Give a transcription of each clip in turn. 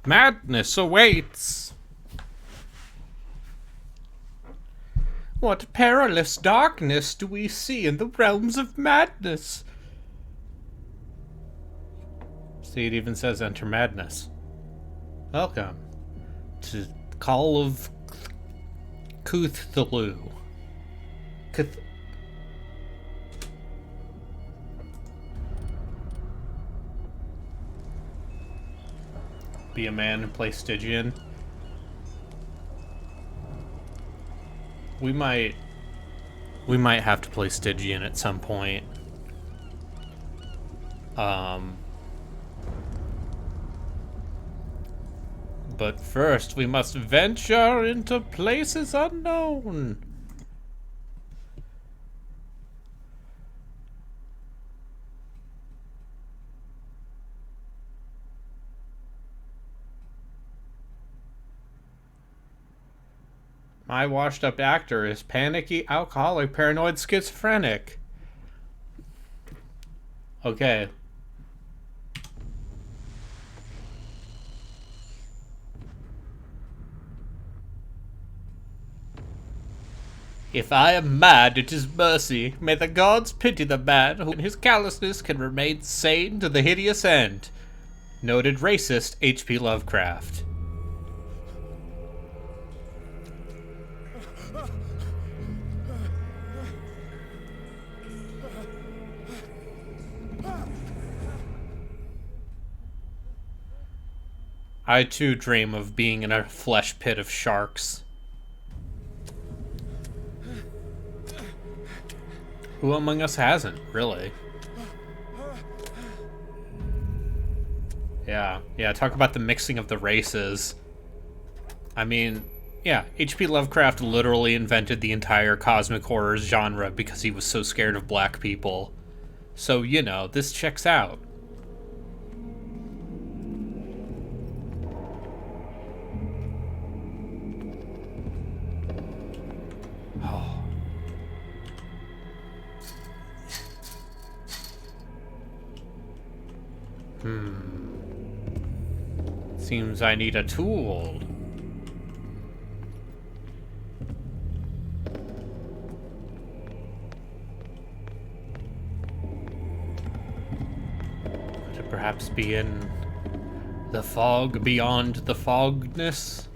Madness awaits! What perilous darkness do we see in the realms of madness? See, it even says enter madness. Welcome to Call of Cthulhu. Be a man and play Stygian. We might have to play Stygian at some point. But first we must venture into places unknown. My washed up actor is panicky, alcoholic, paranoid, schizophrenic. Okay. If I am mad, it is mercy. May the gods pity the man who in his callousness can remain sane to the hideous end. Noted racist H.P. Lovecraft. I too dream of being in a flesh pit of sharks. Who among us hasn't, really? Yeah, talk about the mixing of the races. I mean, yeah, H.P. Lovecraft literally invented the entire cosmic horror genre because he was so scared of black people. So, you know, this checks out. Seems I need a tool. Could it perhaps be in the fog beyond the fogness?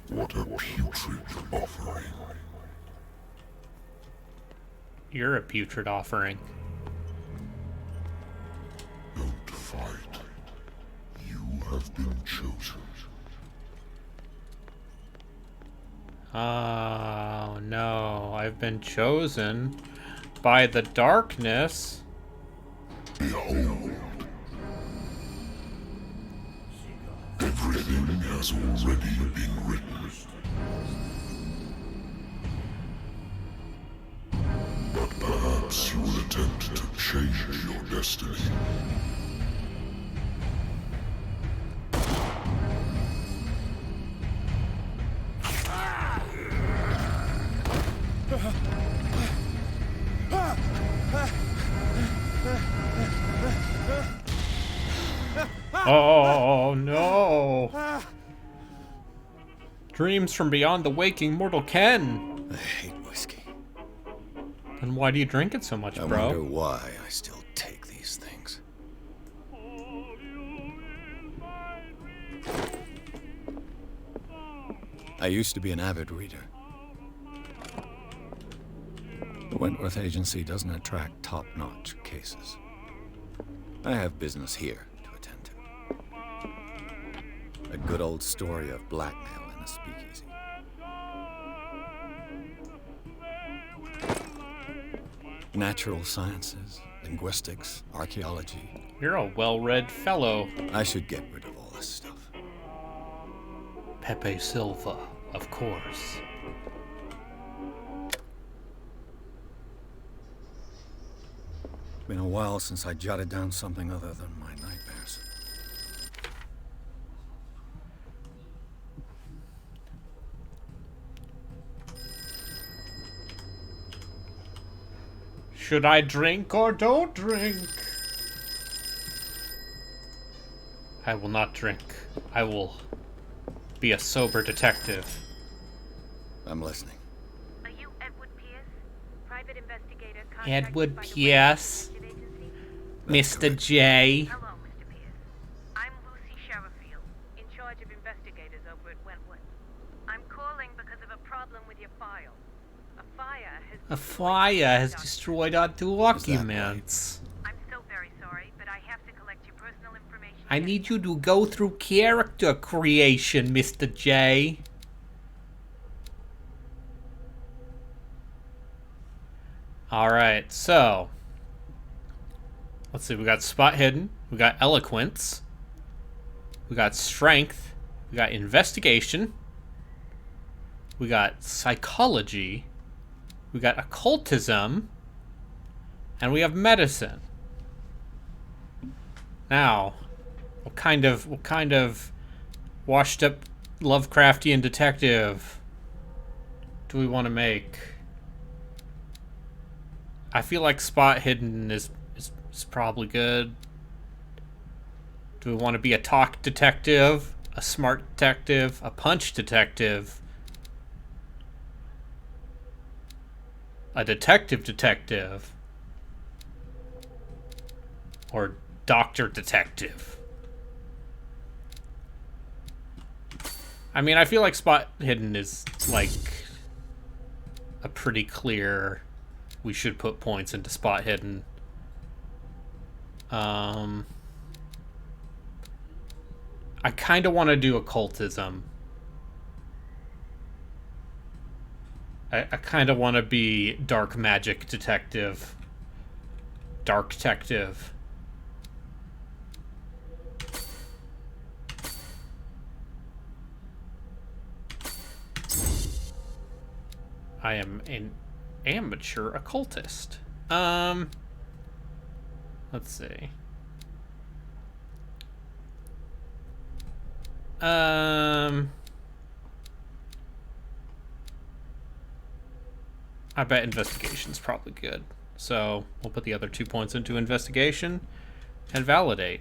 What a putrid offering. You're a putrid offering. Don't fight. You have been chosen. Oh no, I've been chosen by the darkness. Behold. Everything has already been written. But perhaps you will attempt to change your destiny. Oh no! Dreams from beyond the waking mortal ken. I hate whiskey. Then why do you drink it so much, I bro? wonder why I still take these things. I used to be an avid reader. The Wentworth Agency doesn't attract top-notch cases. I have business here to attend to. A good old story of blackmail in a speakeasy. Natural sciences, linguistics, archaeology, You're a well-read fellow. I should get rid of all this stuff. Pepe Silva, of course. Been a while since I jotted down something other than my nightmares. Should I drink or don't drink? I will not drink. I will be a sober detective. I'm listening. Are you Edward Pierce, private investigator Edward contracted by the Pierce, Western Detective Agency? Mr. correct. J. Hello, Mr. Pierce. I'm Lucy Sherrifield, in charge of investigators over at Wentworth. I'm calling because of a problem with your file. A fire has destroyed our that documents. I'm so very sorry, but I have to collect your personal information. I need you to go through character creation, Mr. J. Alright, so let's see, we got spot hidden, we got eloquence, we got strength, we got investigation, we got psychology, we got occultism, and we have medicine. Now, what kind of washed up Lovecraftian detective do we want to make? I feel like spot hidden is probably good. Do we want to be a talk detective, a smart detective, a punch detective, a detective, or doctor detective? I mean, I feel like spot hidden is like a pretty clear, we should put points into spot hidden. I kind of want to do occultism. I kind of want to be dark magic detective. Dark detective. I am an amateur occultist. Let's see. I bet investigation's probably good. So we'll put the other 2 points into investigation and validate.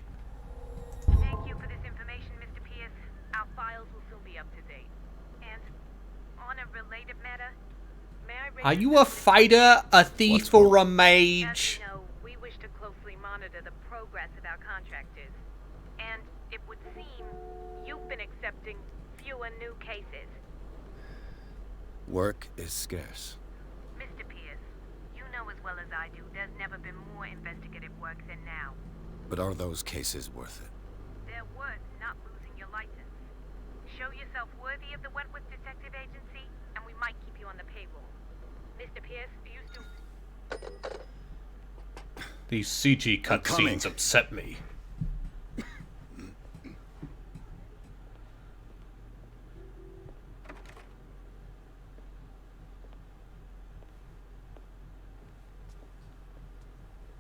Thank you for this information, Mr. Pierce. Our files will soon be up to date. And on a related matter, may I raise Are you a fighter, a thief, or a As mage? you know, we wish to closely monitor the progress of our contractors. And it would seem you've been accepting fewer new cases. Work is scarce. Mr. Pierce, you know as well as I do there's never been more investigative work than now. But are those cases worth it? They're worth not losing your license. Show yourself worthy of the Wentworth Detective Agency, and we might keep you on the payroll. Mr. Pierce, do you still... These CG I'm coming. cutscenes upset me.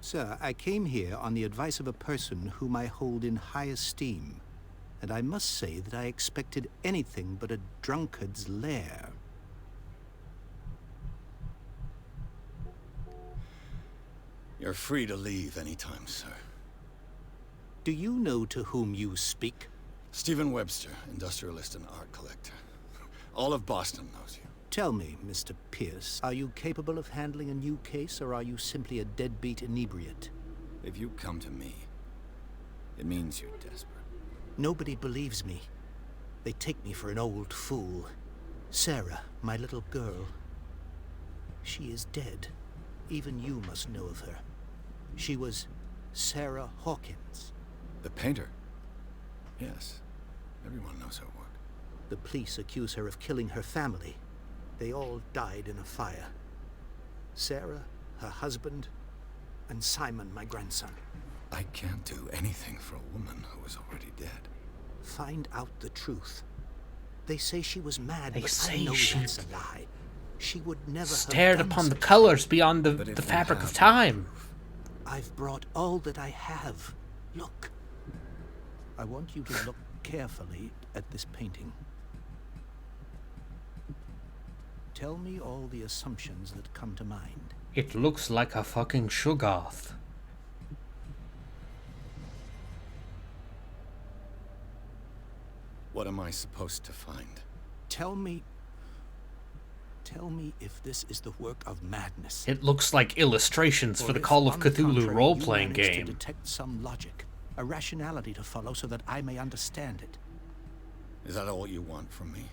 Sir, I came here on the advice of a person whom I hold in high esteem, and I must say that I expected anything but a drunkard's lair. You're free to leave anytime, sir. Do you know to whom you speak? Stephen Webster, industrialist and art collector. All of Boston knows you. Tell me, Mr. Pierce, are you capable of handling a new case, or are you simply a deadbeat inebriate? If you come to me, it means you're desperate. Nobody believes me. They take me for an old fool. Sarah, my little girl. She is dead. Even you must know of her. She was Sarah Hawkins. The painter? Yes. Everyone knows her work. The police accuse her of killing her family. They all died in a fire. Sarah, her husband, and Simon, my grandson. I can't do anything for a woman who is already dead. Find out the truth. They say she was mad, They but say I know she that's a lie. She would never stared have done upon the such- colors beyond But the if we fabric of have time. I've brought all that I have. Look. I want you to look carefully at this painting. Tell me all the assumptions that come to mind. It looks like a fucking Shoggoth. What am I supposed to find? Tell me if this is the work of madness. It looks like illustrations Or for the if, Call of on the Cthulhu contrary, role-playing you managed game. to detect some logic, a rationality to follow so that I may understand it. Is that all you want from me?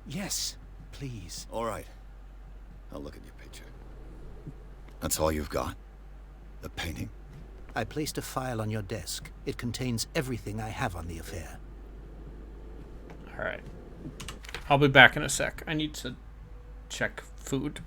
Yes, please. All right. I'll look at your picture. That's all you've got? The painting? I placed a file on your desk. It contains everything I have on the affair. Alright. I'll be back in a sec. I need to check food.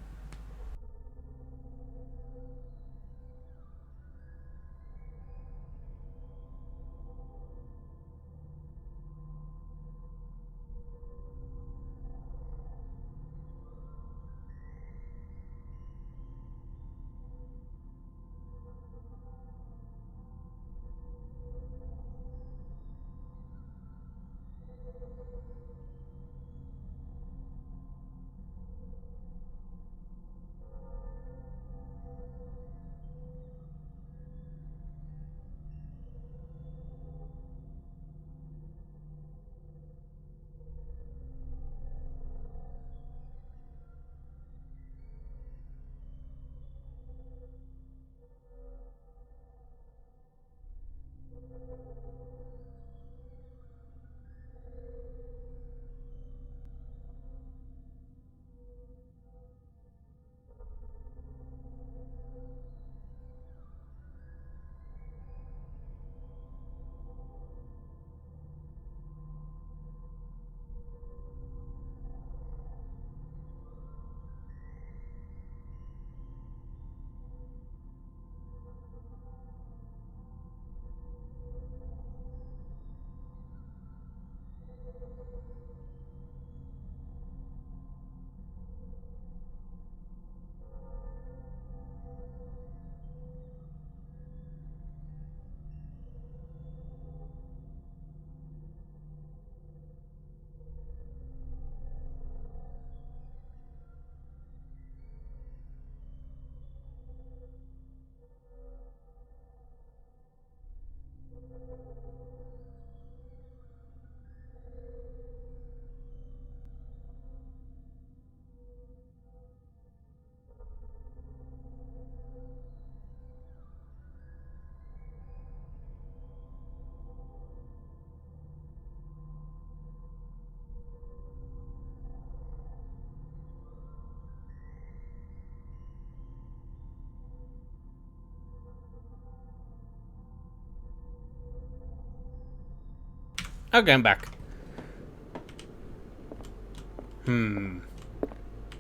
Okay, I'm back.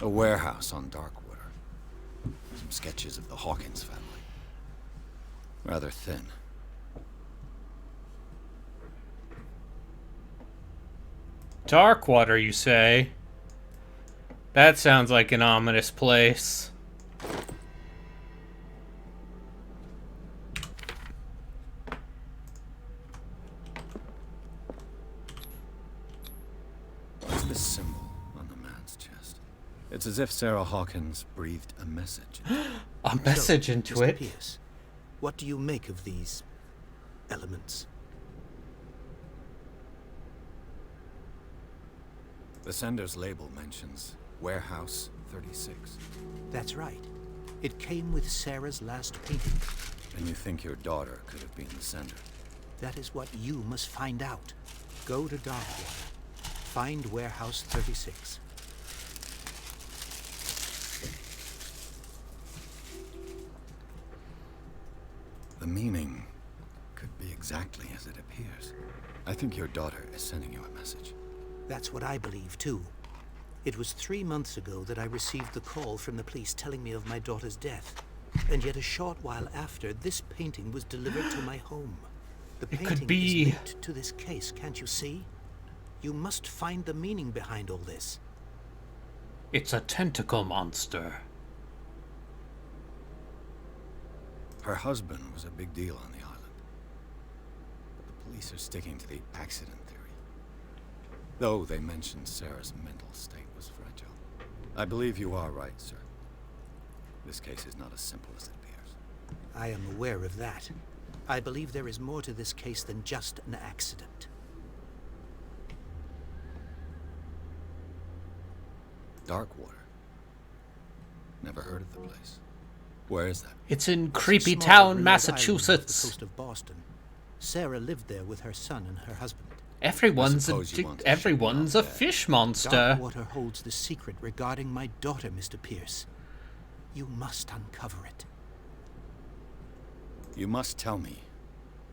A warehouse on Darkwater. Some sketches of the Hawkins family. Rather thin. Darkwater, you say? That sounds like an ominous place. What's this symbol on the man's chest? It's as if Sarah Hawkins breathed a message. A message So, into Mr. it? Pierce, what do you make of these elements? The sender's label mentions Warehouse 36. That's right. It came with Sarah's last painting. And you think your daughter could have been the sender? That is what you must find out. Go to Darkwater. Find Warehouse 36. The meaning could be exactly as it appears. I think your daughter is sending you a message. That's what I believe, too. It was 3 months ago that I received the call from the police telling me of my daughter's death. And yet a short while after, this painting was delivered to my home. The It could painting be- is linked to this case, can't you see? You must find the meaning behind all this. It's a tentacle monster. Her husband was a big deal on the island. But the police are sticking to the accident theory. Though they mentioned Sarah's mental state was fragile. I believe you are right, sir. This case is not as simple as it appears. I am aware of that. I believe there is more to this case than just an accident. Darkwater. Never heard of the place. Where is that? It's in It's a Creepy small Town, remote island off Massachusetts. the coast of Boston. Sarah lived there with her son and her husband. Everyone's suppose you want to everyone's shut a me off fish monster. Darkwater holds the secret regarding my daughter, Mr. Pierce. You must uncover it. You must tell me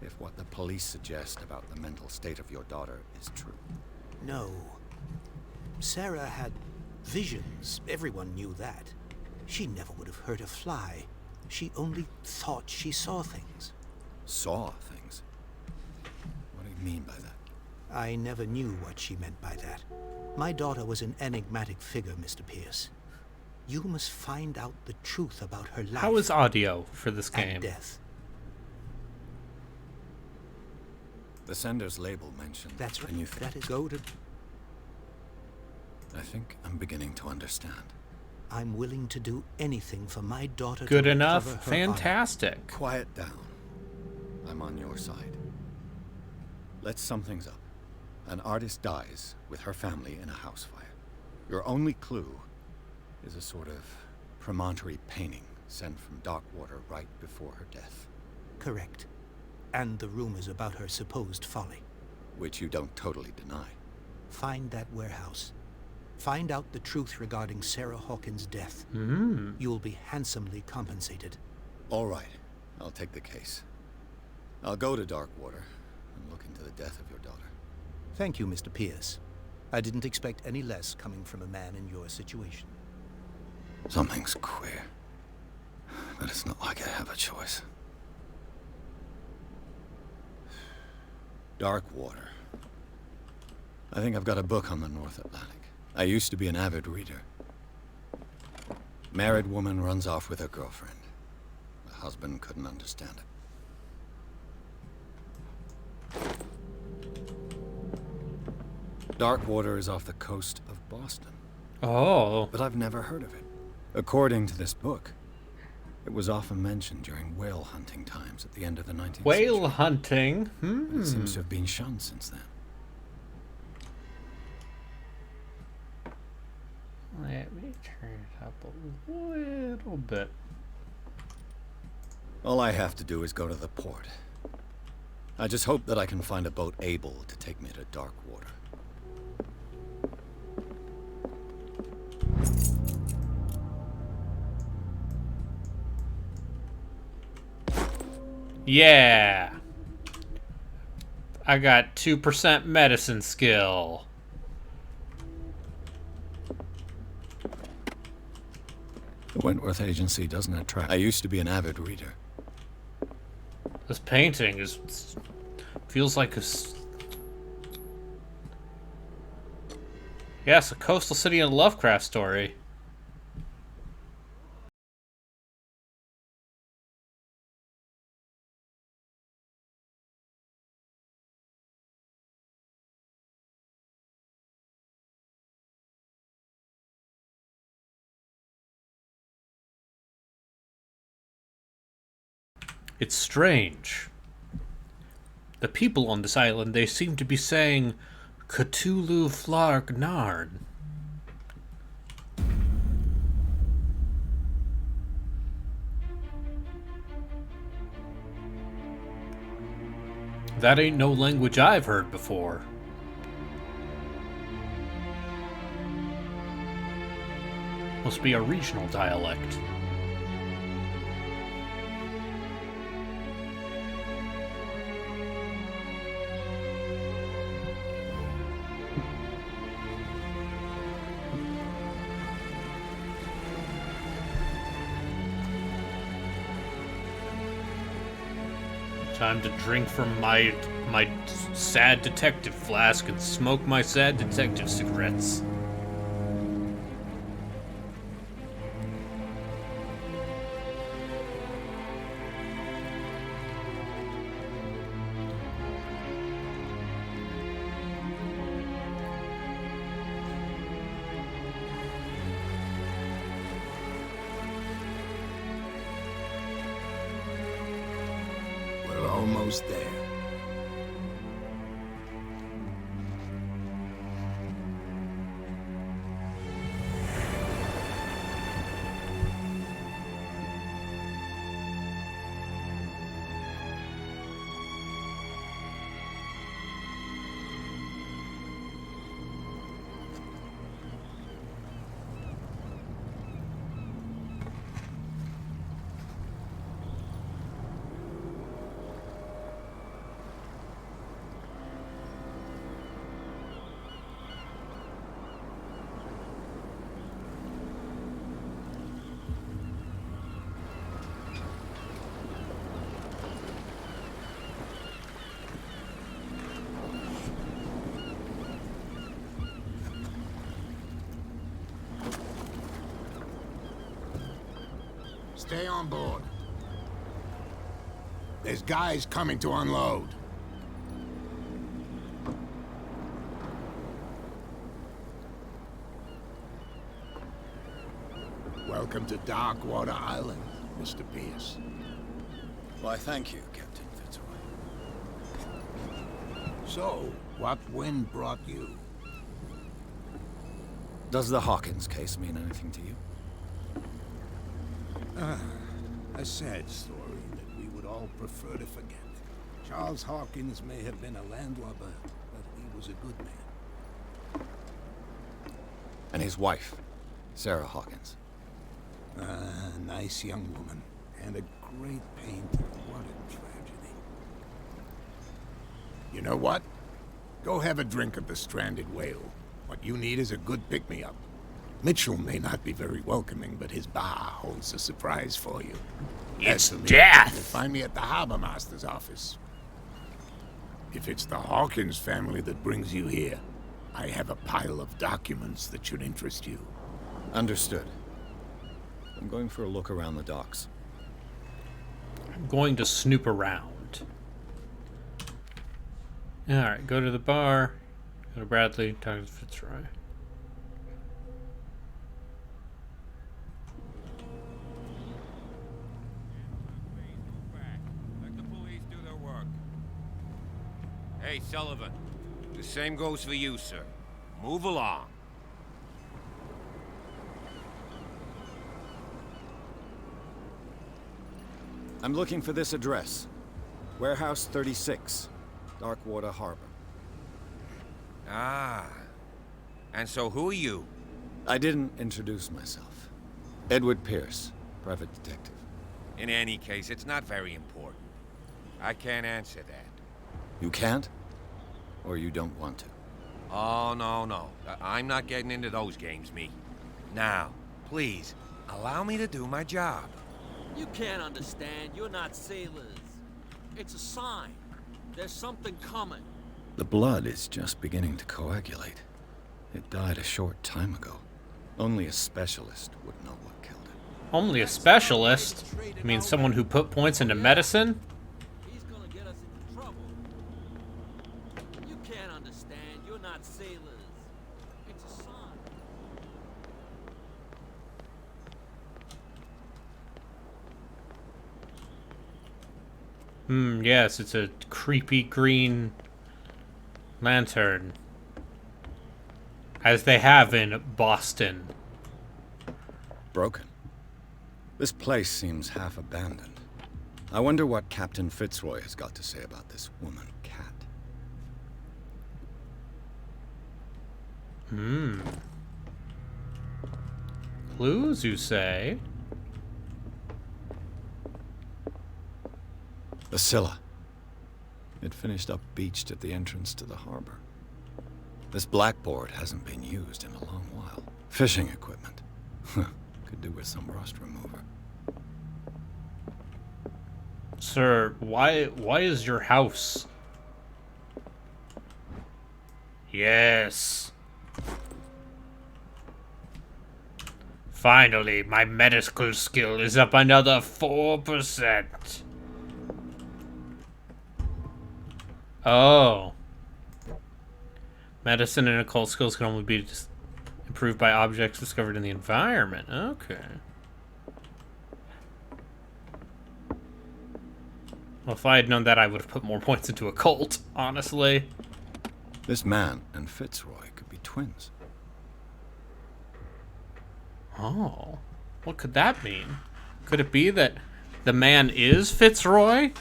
if what the police suggest about the mental state of your daughter is true. No. Sarah had visions. Everyone knew that. She never would have hurt a fly. She only thought she saw things. Saw things? What do you mean by that? I never knew what she meant by that. My daughter was an enigmatic figure, Mr. Pierce. You must find out the truth about her life How is audio for this and game? death. The sender's label mentioned. That's right. Can you That is go to... I think I'm beginning to understand. I'm willing to do anything for my daughter Good to enough. recover her honor. Fantastic. Quiet down. I'm on your side. Let's sum things up. An artist dies with her family in a house fire. Your only clue is a sort of promontory painting sent from Darkwater right before her death, Correct. And the rumors about her supposed folly. which you don't totally deny. Find that warehouse. Find out the truth regarding Sarah Hawkins' death. Hmm. You'll be handsomely compensated. All right, I'll take the case. I'll go to Darkwater and look into the death of your daughter. Thank you, Mr. Pierce. I didn't expect any less coming from a man in your situation. Something's queer, but it's not like I have a choice. Darkwater. I think I've got a book on the North Atlantic. I used to be an avid reader. Married woman runs off with her girlfriend. The husband couldn't understand it. Darkwater is off the coast of Boston, Oh. but I've never heard of it. According to this book, it was often mentioned during whale hunting times at the end of the 19th Whale century. hunting. But it seems to have been shunned since then. Let me turn it up a little bit. All I have to do is go to the port. I just hope that I can find a boat able to take me to Darkwater. Yeah. I got 2% medicine skill. The Wentworth Agency doesn't attract. I used to be an avid reader. This painting feels like a yes, a coastal city in a Lovecraft story. It's strange. The people on this island, they seem to be saying Cthulhu Flargnarn. That ain't no language I've heard before. Must be a regional dialect. Time to drink from my sad detective flask and smoke my sad detective cigarettes. We're almost there. Stay on board. There's guys coming to unload. Welcome to Darkwater Island, Mr. Pierce. Why, thank you, Captain Fitzroy. So, what wind brought you? Does the Hawkins case mean anything to you? A sad story that we would all prefer to forget. Charles Hawkins may have been a landlubber, but he was a good man. And his wife, Sarah Hawkins. A nice young woman, and a great painter. What a tragedy. You know what? Go have a drink at the Stranded Whale. What you need is a good pick-me-up. Mitchell may not be very welcoming, but his bar holds a surprise for you. It's As for me, death! you'll find me at the Harbor Master's office. If it's the Hawkins family that brings you here, I have a pile of documents that should interest you. Understood. I'm going for a look around the docks. I'm going to snoop around. Alright, go to the bar. Go to Bradley, talk to Fitzroy. Let the police do their work. Hey, Sullivan. The same goes for you, sir. Move along. I'm looking for this address. Warehouse 36, Darkwater Harbor. Ah. And so who are you? I didn't introduce myself. Edward Pierce, private detective. In any case, it's not very important. I can't answer that. You can't? Or you don't want to? Oh, no. I'm not getting into those games, me. Now, please, allow me to do my job. You can't understand. You're not sailors. It's a sign. There's something coming. The blood is just beginning to coagulate. It died a short time ago. Only a specialist would know what killed it. Only a specialist? I mean, someone who put points into medicine? He's gonna get us into trouble. You can't understand. You're not sailors. It's a sign. Yes, it's a creepy green lantern. As they have in Boston. Broken. This place seems half abandoned. I wonder what Captain Fitzroy has got to say about this woman cat. Clues, you say? The Scylla. It finished up beached at the entrance to the harbor. This blackboard hasn't been used in a long while. Fishing equipment. Could do with some rust remover. Sir, why is your house? Yes. Finally, my medical skill is up another 4%. Oh. Medicine and occult skills can only be improved by objects discovered in the environment. Okay. Well, if I had known that, I would have put more points into occult, honestly. This man and Fitzroy could be twins. Oh. What could that mean? Could it be that the man is Fitzroy?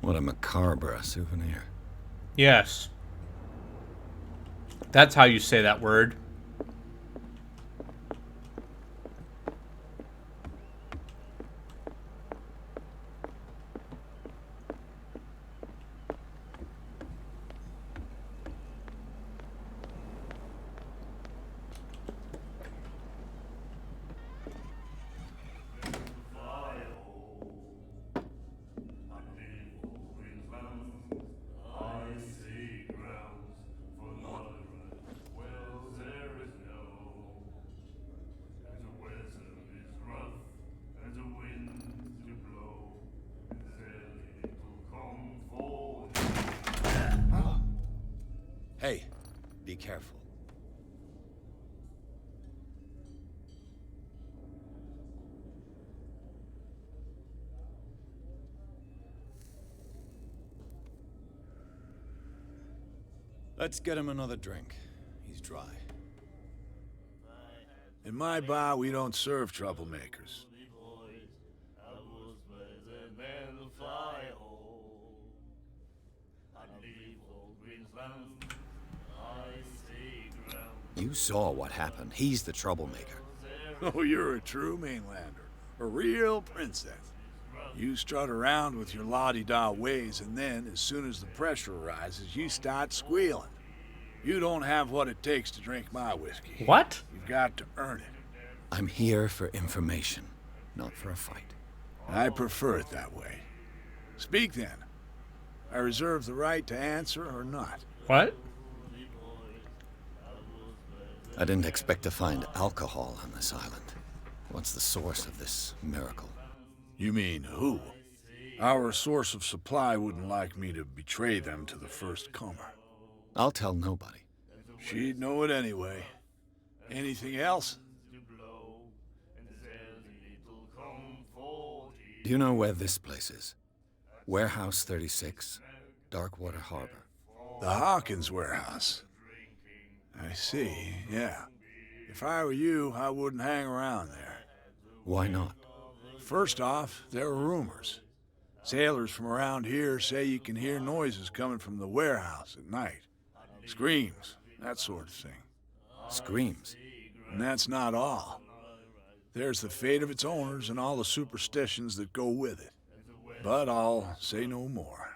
What a macabre souvenir. Yes. That's how you say that word. Hey, be careful. Let's get him another drink. He's dry. In my bar, we don't serve troublemakers. You saw what happened. He's the troublemaker. Oh, you're a true mainlander. A real princess. You strut around with your la-di-da ways, and then, as soon as the pressure arises, you start squealing. You don't have what it takes to drink my whiskey. What? You've got to earn it. I'm here for information, not for a fight. I prefer it that way. Speak then. I reserve the right to answer or not. What? I didn't expect to find alcohol on this island. What's the source of this miracle? You mean who? Our source of supply wouldn't like me to betray them to the first comer. I'll tell nobody. She'd know it anyway. Anything else? Do you know where this place is? Warehouse 36, Darkwater Harbor. The Hawkins warehouse. I see, yeah. If I were you, I wouldn't hang around there. Why not? First off, there are rumors. Sailors from around here say you can hear noises coming from the warehouse at night. Screams, that sort of thing. Screams. And that's not all. There's the fate of its owners and all the superstitions that go with it. But I'll say no more.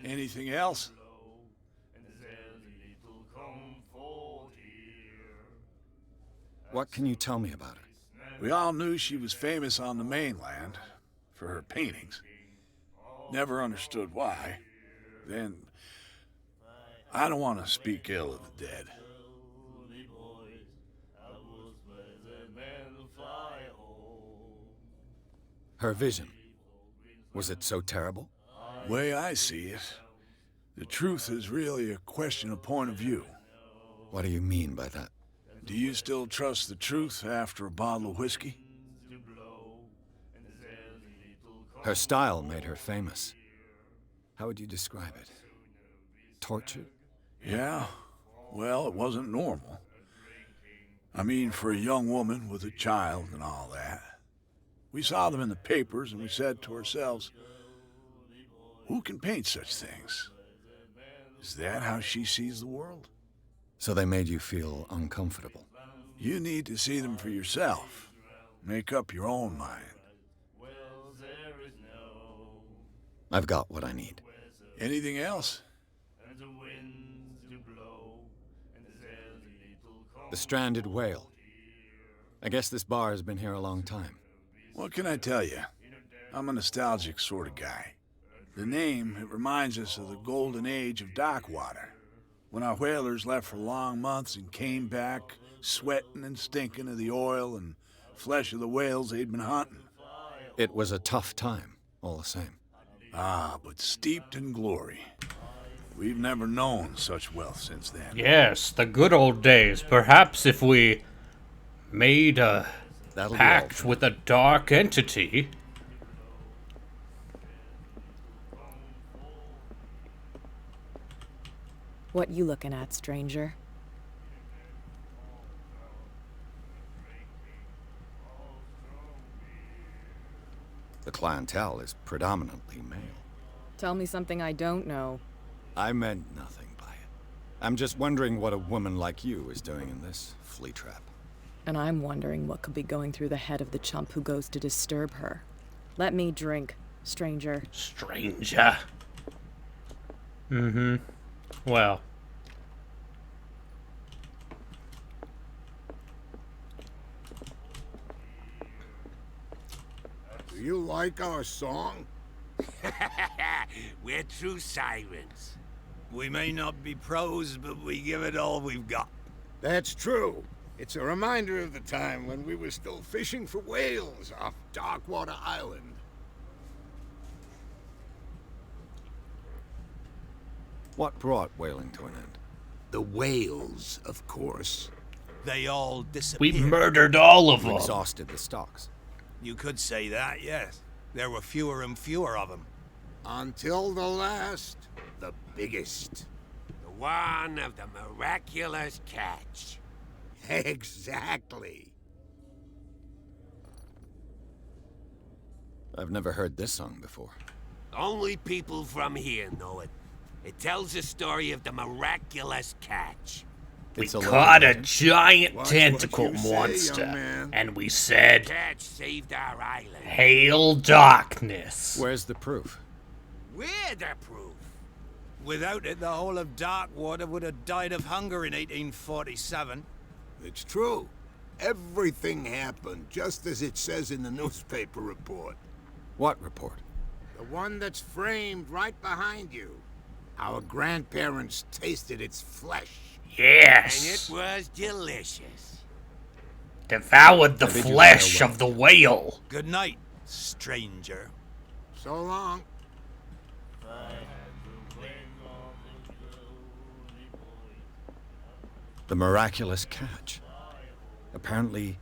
Anything else? What can you tell me about her? We all knew she was famous on the mainland for her paintings. Never understood why. Then, I don't want to speak ill of the dead. Her vision. Was it so terrible? Way I see it, the truth is really a question of point of view. What do you mean by that? Do you still trust the truth after a bottle of whiskey? Her style made her famous. How would you describe it? Tortured? Yeah. Well, it wasn't normal. I mean, for a young woman with a child and all that. We saw them in the papers and we said to ourselves, who can paint such things? Is that how she sees the world? So they made you feel uncomfortable. You need to see them for yourself. Make up your own mind. I've got what I need. Anything else? The stranded whale. I guess this bar has been here a long time. What can I tell you? I'm a nostalgic sort of guy. The name, it reminds us of the golden age of dockwater, when our whalers left for long months and came back sweating and stinking of the oil and flesh of the whales they'd been hunting. It was a tough time, all the same. Ah, but steeped in glory. We've never known such wealth since then. Yes, the good old days. Perhaps if we made a That'll be all pact for with a dark entity. What you looking at, stranger? The clientele is predominantly male. Tell me something I don't know. I meant nothing by it. I'm just wondering what a woman like you is doing in this flea trap. And I'm wondering what could be going through the head of the chump who goes to disturb her. Let me drink, stranger. Stranger. Mm-hmm. Well. Do you like our song? We're true sirens. We may not be pros, but we give it all we've got. That's true. It's a reminder of the time when we were still fishing for whales off Darkwater Island. What brought whaling to an end? The whales, of course. They all We disappeared. murdered all of You them. exhausted the stocks. You could say that, yes. There were fewer and fewer of them. Until the last, the biggest. The one of the miraculous catch. Exactly. I've never heard this song before. Only people from here know it. It tells the story of the miraculous catch. We It's a caught a legend. giant Watch tentacle what you say, young monster, man. and we said, Catch saved our island. "Hail darkness." Where's the proof? We're the proof. Without it, the whole of Darkwater would have died of hunger in 1847. It's true. Everything happened just as it says in the newspaper report. What report? The one that's framed right behind you. Our grandparents tasted its flesh. And Yes. it was delicious. Devoured the I bid you flesh farewell. of the whale. Good night, stranger. So long. The miraculous catch. Apparently,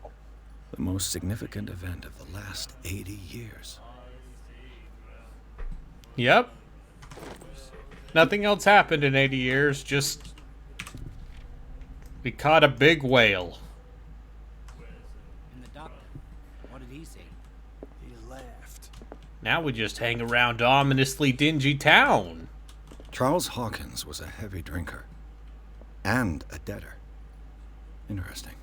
the most significant event of the last 80 years. Yep. Nothing else happened in 80 years, just we caught a big whale. And the doctor, what did he say? He left. Now we just hang around ominously dingy town. Charles Hawkins was a heavy drinker. And a debtor. Interesting.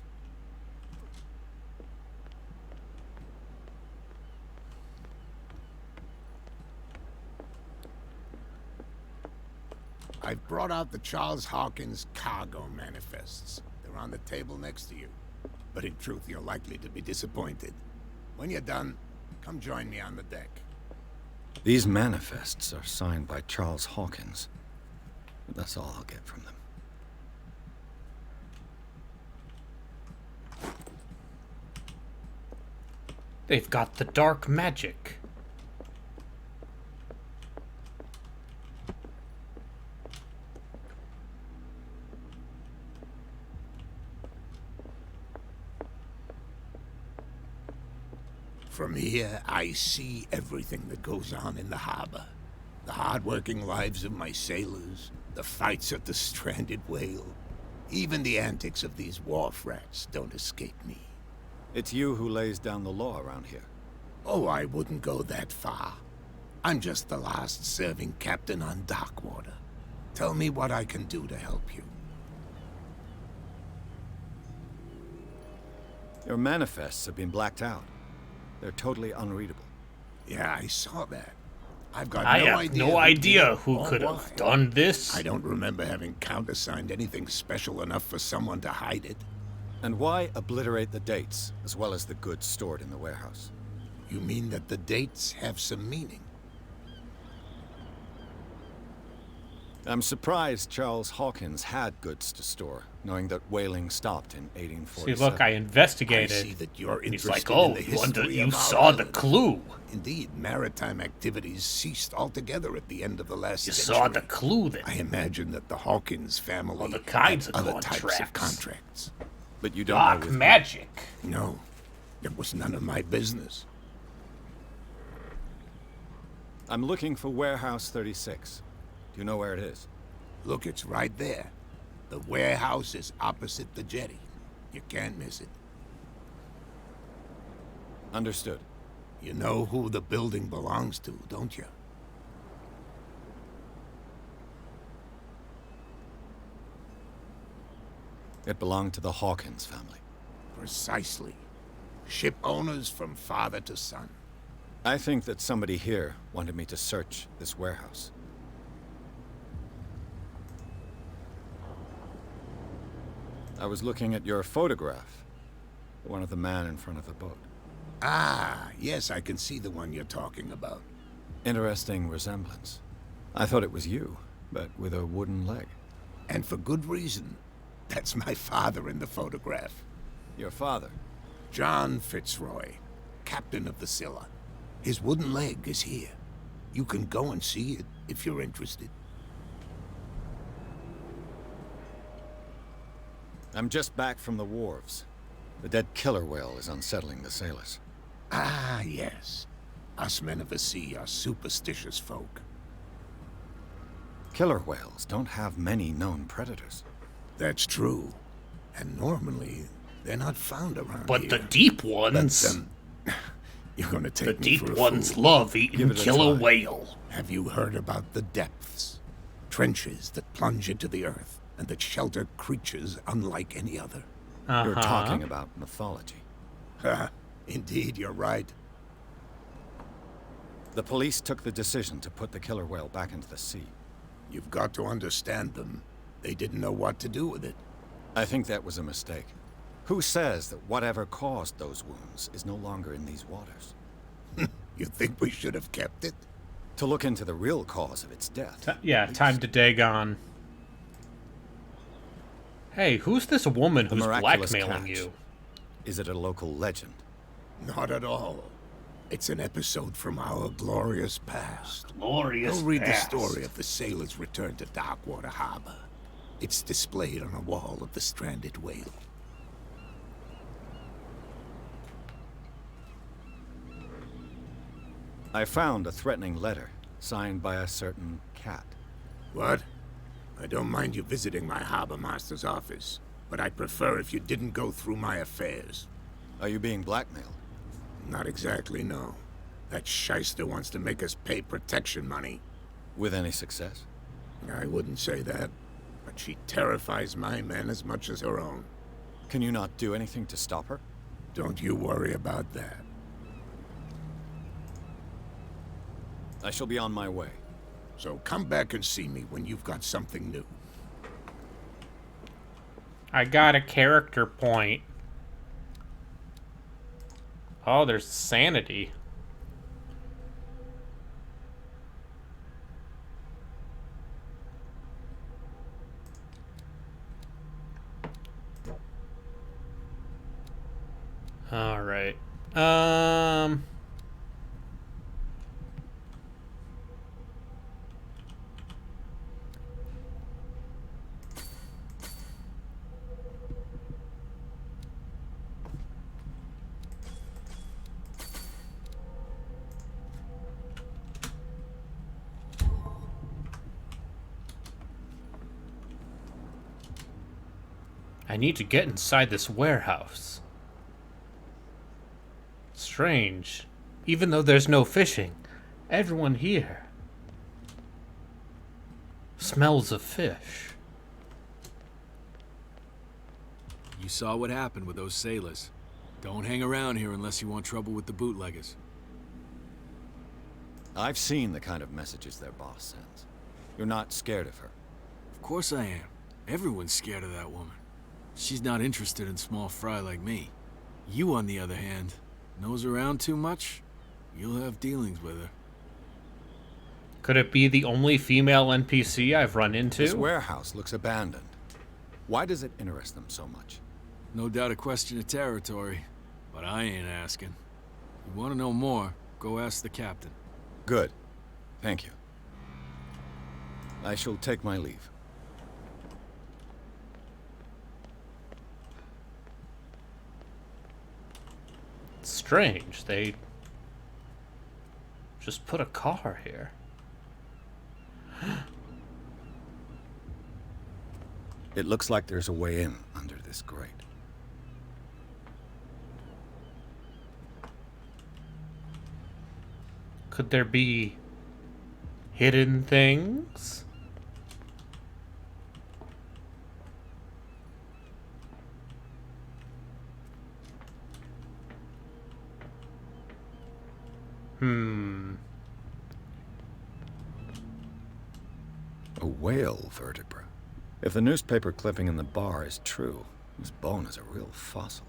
I've brought out the Charles Hawkins cargo manifests. They're on the table next to you. But in truth, you're likely to be disappointed. When you're done, come join me on the deck. These manifests are signed by Charles Hawkins. But that's all I'll get from them. They've got the dark magic. From here, I see everything that goes on in the harbor. The hard-working lives of my sailors, the fights at the stranded whale. Even the antics of these wharf rats don't escape me. It's you who lays down the law around here. Oh, I wouldn't go that far. I'm just the last serving captain on Darkwater. Tell me what I can do to help you. Your manifests have been blacked out. They're totally unreadable. Yeah, I saw that. I've got I no have idea no idea who or could why. have done this. I don't remember having countersigned anything special enough for someone to hide it. And why obliterate the dates, as well as the goods stored in the warehouse? You mean that the dates have some meaning? I'm surprised Charles Hawkins had goods to store, knowing that whaling stopped in 1847. See, look, I investigated. I see that you're He's interested like, oh, in the history you of our saw the island. clue. Indeed, maritime activities ceased altogether at the end of the last You century. saw the clue then. I imagine that the Hawkins family All the kinds had of other types of contracts. contracts. But you don't know Dark with whom. magic. No, it was none of my business. I'm looking for Warehouse 36. Do you know where it is? Look, it's right there. The warehouse is opposite the jetty. You can't miss it. Understood. You know who the building belongs to, don't you? It belonged to the Hawkins family. Precisely. Ship owners from father to son. I think that somebody here wanted me to search this warehouse. I was looking at your photograph. The one of the man in front of the boat. Ah, yes, I can see the one you're talking about. Interesting resemblance. I thought it was you, but with a wooden leg. And for good reason. That's my father in the photograph. Your father? John Fitzroy, captain of the Scylla. His wooden leg is here. You can go and see it if you're interested. I'm just back from the wharves. The dead killer whale is unsettling the sailors. Ah, yes. Us men of the sea are superstitious folk. Killer whales don't have many known predators. That's true. And normally, they're not found around But here. the deep ones. You're gonna The take me deep for a ones fool. love eating killer whale. Have you heard about the depths? Trenches that plunge into the earth and that shelter creatures unlike any other. You're talking about mythology. Indeed, you're right. The police took the decision to put the killer whale back into the sea. You've got to understand them. They didn't know what to do with it. I think that was a mistake. Who says that whatever caused those wounds is no longer in these waters? You think we should have kept it? To look into the real cause of its death. Yeah, time to Dagon. Hey, who's this woman who's miraculous blackmailing catch. you? Is it a local legend? Not at all. It's an episode from our glorious past. Glorious Go read past. the story of the sailor's return to Darkwater Harbor. It's displayed on a wall of the stranded whale. I found a threatening letter, signed by a certain cat. What? I don't mind you visiting my harbor master's office, but I'd prefer if you didn't go through my affairs. Are you being blackmailed? Not exactly, no. That shyster wants to make us pay protection money. With any success? I wouldn't say that, but she terrifies my men as much as her own. Can you not do anything to stop her? Don't you worry about that. I shall be on my way. So come back and see me when you've got something new. I got a character point. Oh, there's sanity. All right. I need to get inside this warehouse. Strange. Even though there's no fishing, everyone here smells of fish. You saw what happened with those sailors. Don't hang around here unless you want trouble with the bootleggers. I've seen the kind of messages their boss sends. You're not scared of her. Of course I am. Everyone's scared of that woman. She's not interested in small fry like me. You, on the other hand, nose around too much, you'll have dealings with her. Could it be the only female NPC I've run into? This warehouse looks abandoned. Why does it interest them so much? No doubt a question of territory, but I ain't asking. You want to know more, go ask the captain. Good. Thank you. I shall take my leave. Strange, they just put a car here. It looks like there's a way in under this grate. Could there be hidden things? A whale vertebra. If the newspaper clipping in the bar is true, this bone is a real fossil.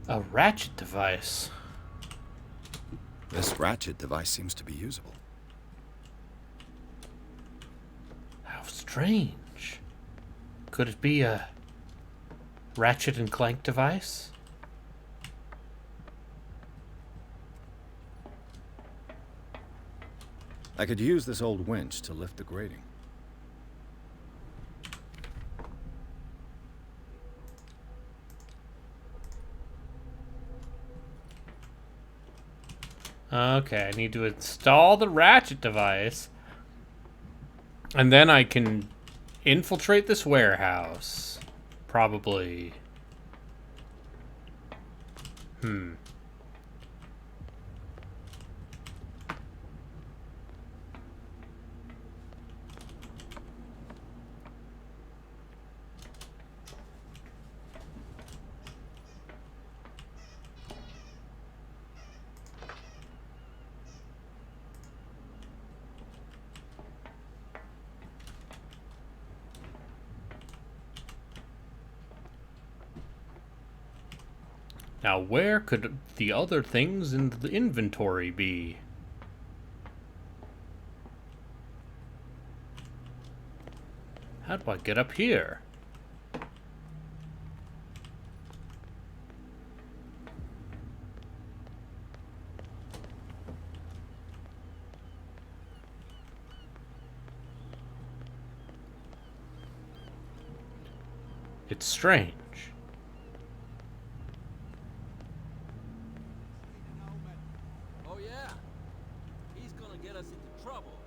A ratchet device. This ratchet device seems to be usable. How strange. Could it be a ratchet and clank device? I could use this old winch to lift the grating. Okay, I need to install the ratchet device. And then I can infiltrate this warehouse. Probably. Now, where could the other things in the inventory be? How do I get up here? It's strange. Oh yeah, he's gonna get us into trouble.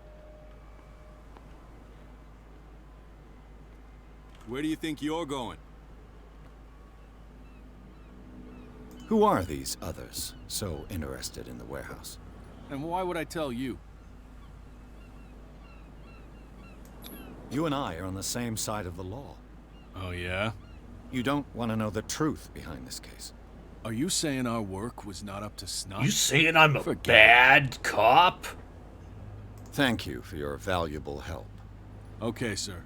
Where do you think you're going? Who are these others so interested in the warehouse? And why would I tell you? You and I are on the same side of the law. Oh, yeah? You don't want to know the truth behind this case. Are you saying our work was not up to snuff? You saying I'm a bad cop? Thank you for your valuable help. Okay, sir.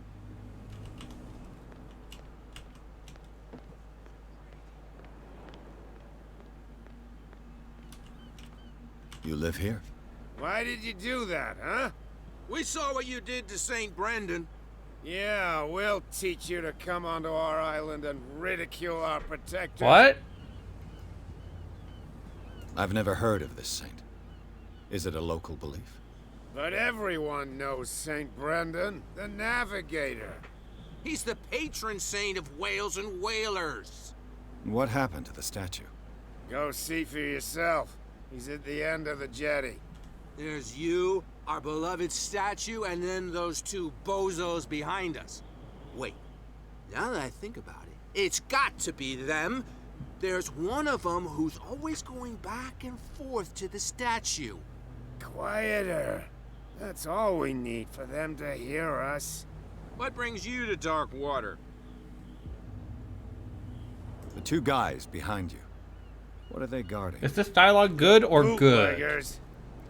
You live here? Why did you do that, huh? We saw what you did to St. Brendan. Yeah, we'll teach you to come onto our island and ridicule our protectors. What? I've never heard of this saint. Is it a local belief? But everyone knows St. Brendan, the navigator. He's the patron saint of whales and whalers. What happened to the statue? Go see for yourself. He's at the end of the jetty. There's you, our beloved statue, and then those two bozos behind us. Wait, now that I think about it, it's got to be them. There's one of them who's always going back and forth to the statue. Quieter. That's all we need for them to hear us. What brings you to dark water? The two guys behind you. What are they guarding? Is this dialogue good or good? Bootleggers.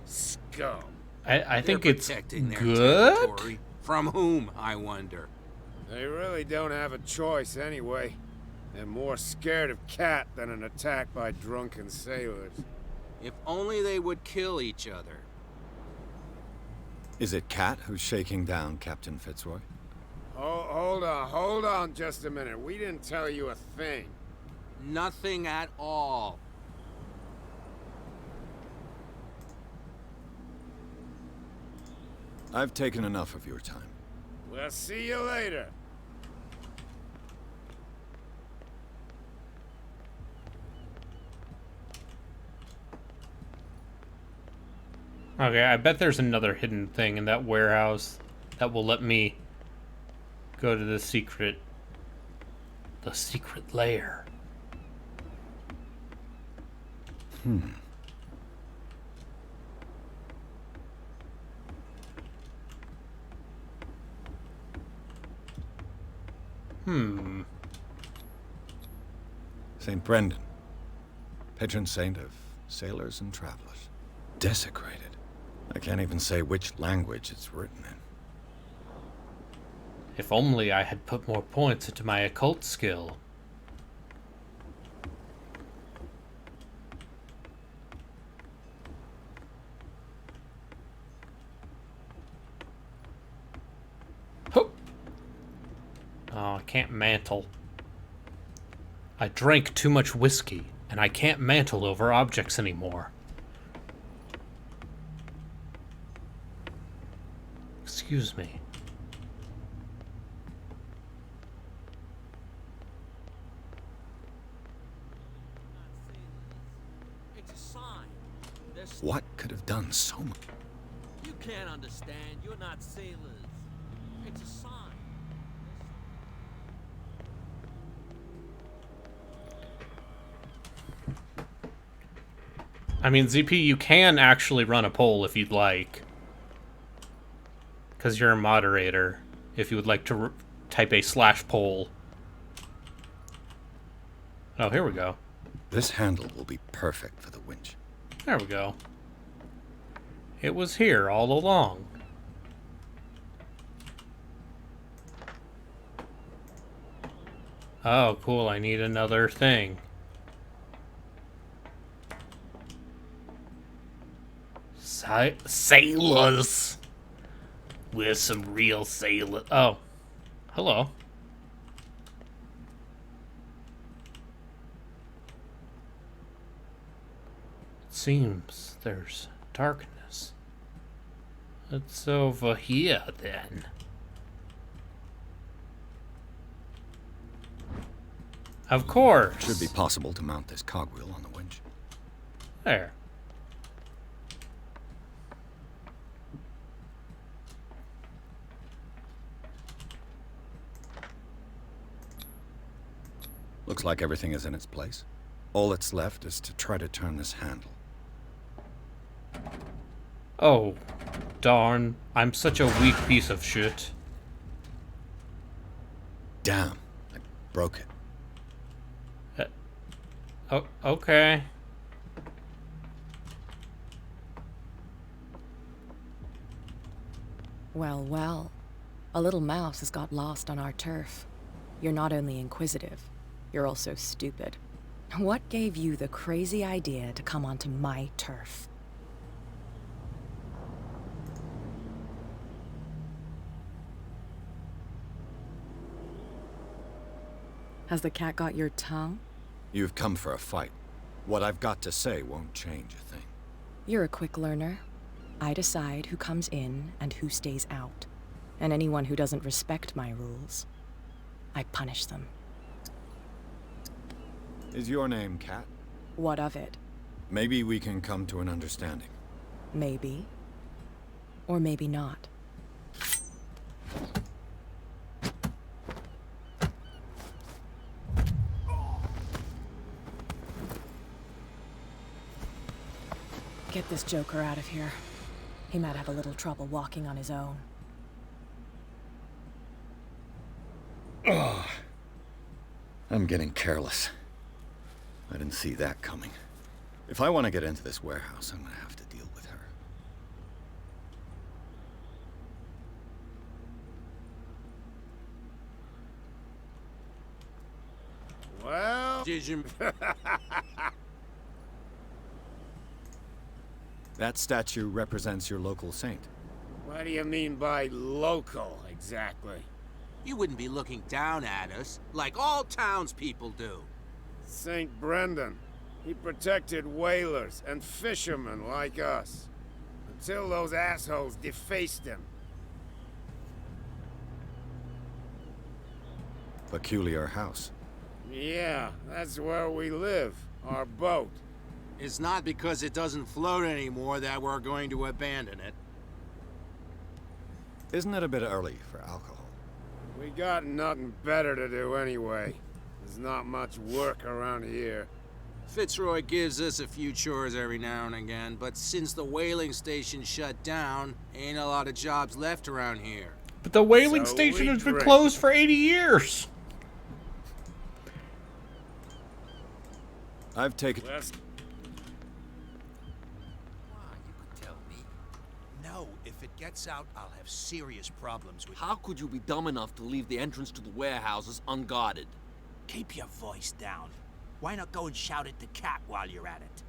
Scum. I think They're it's protecting their good. territory. From whom, I wonder? They really don't have a choice anyway. They're more scared of Cat than an attack by drunken sailors. If only they would kill each other. Is it Cat who's shaking down Captain Fitzroy? Oh, hold on just a minute. We didn't tell you a thing. Nothing at all. I've taken enough of your time. We'll see you later. Okay, I bet there's another hidden thing in that warehouse that will let me go to the secret lair. St. Brendan, patron saint of sailors and travelers. Desecrated. I can't even say which language it's written in. If only I had put more points into my occult skill. Ho! Oh, I can't mantle. I drank too much whiskey, and I can't mantle over objects anymore. Excuse me. It's a sign. There's What could have done so much? You can't understand. You're not sailors. It's a sign. I mean, ZP, you can actually run a poll if you'd like. Because you're a moderator. If you would like to type a /poll. Oh, here we go. This handle will be perfect for the winch. There we go. It was here all along. Oh, cool. I need another thing. Sailors. We're some real sailors. Oh. Hello. It seems there's darkness. It's over here, then. Of course. It should be possible to mount this cogwheel on the winch. There. Looks like everything is in its place. All that's left is to try to turn this handle. Oh, darn. I'm such a weak piece of shit. Damn, I broke it. Oh, okay. Well, well. A little mouse has got lost on our turf. You're not only inquisitive, you're also stupid. What gave you the crazy idea to come onto my turf? Has the cat got your tongue? You've come for a fight. What I've got to say won't change a thing. You're a quick learner. I decide who comes in and who stays out. And anyone who doesn't respect my rules, I punish them. Is your name Cat? What of it? Maybe we can come to an understanding. Maybe. Or maybe not. Get this joker out of here. He might have a little trouble walking on his own. I'm getting careless. I didn't see that coming. If I want to get into this warehouse, I'm going to have to deal with her. Well... Did you... That statue represents your local saint. What do you mean by local, exactly? You wouldn't be looking down at us, like all townspeople do. St. Brendan. He protected whalers and fishermen like us. Until those assholes defaced him. Peculiar house. Yeah, that's where we live. Our boat. It's not because it doesn't float anymore that we're going to abandon it. Isn't it a bit early for alcohol? We got nothing better to do anyway. There's not much work around here. Fitzroy gives us a few chores every now and again, but since the whaling station shut down, ain't a lot of jobs left around here. But the whaling So station we has been drink. closed for 80 years. I've taken... Let's... You could tell me. No, if it gets out, I'll have serious problems with... How could you be dumb enough to leave the entrance to the warehouses unguarded? Keep your voice down. Why not go and shout at the cat while you're at it?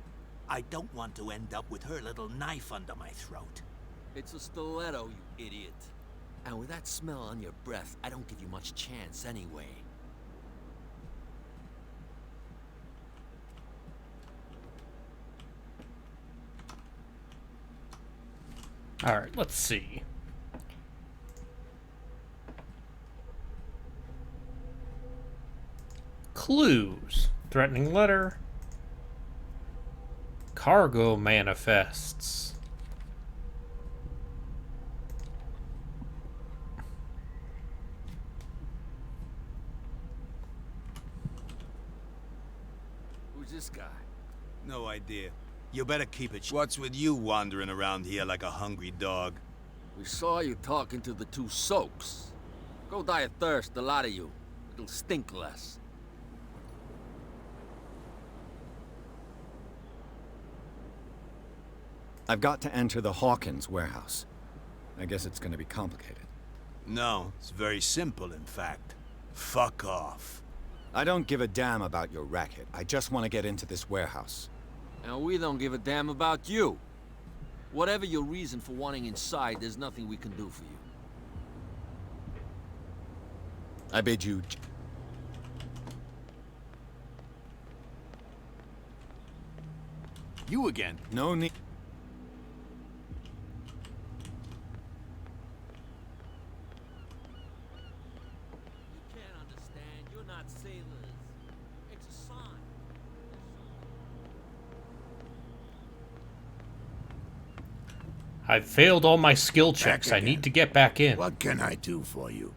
I don't want to end up with her little knife under my throat. It's a stiletto, you idiot. And with that smell on your breath, I don't give you much chance anyway. Alright, let's see. Clues. Threatening letter. Cargo manifests. Who's this guy? No idea. You better keep it. What's with you wandering around here like a hungry dog? We saw you talking to the two soaks. Go die of thirst, the lot of you. It'll stink less. I've got to enter the Hawkins warehouse. I guess it's going to be complicated. No, it's very simple, in fact. Fuck off. I don't give a damn about your racket. I just want to get into this warehouse. And we don't give a damn about you. Whatever your reason for wanting inside, there's nothing we can do for you. I bid you... You again? No need... You can't understand. You're not sailors. It's a sign. I've failed all my skill checks. I need to get back in. What can I do for you?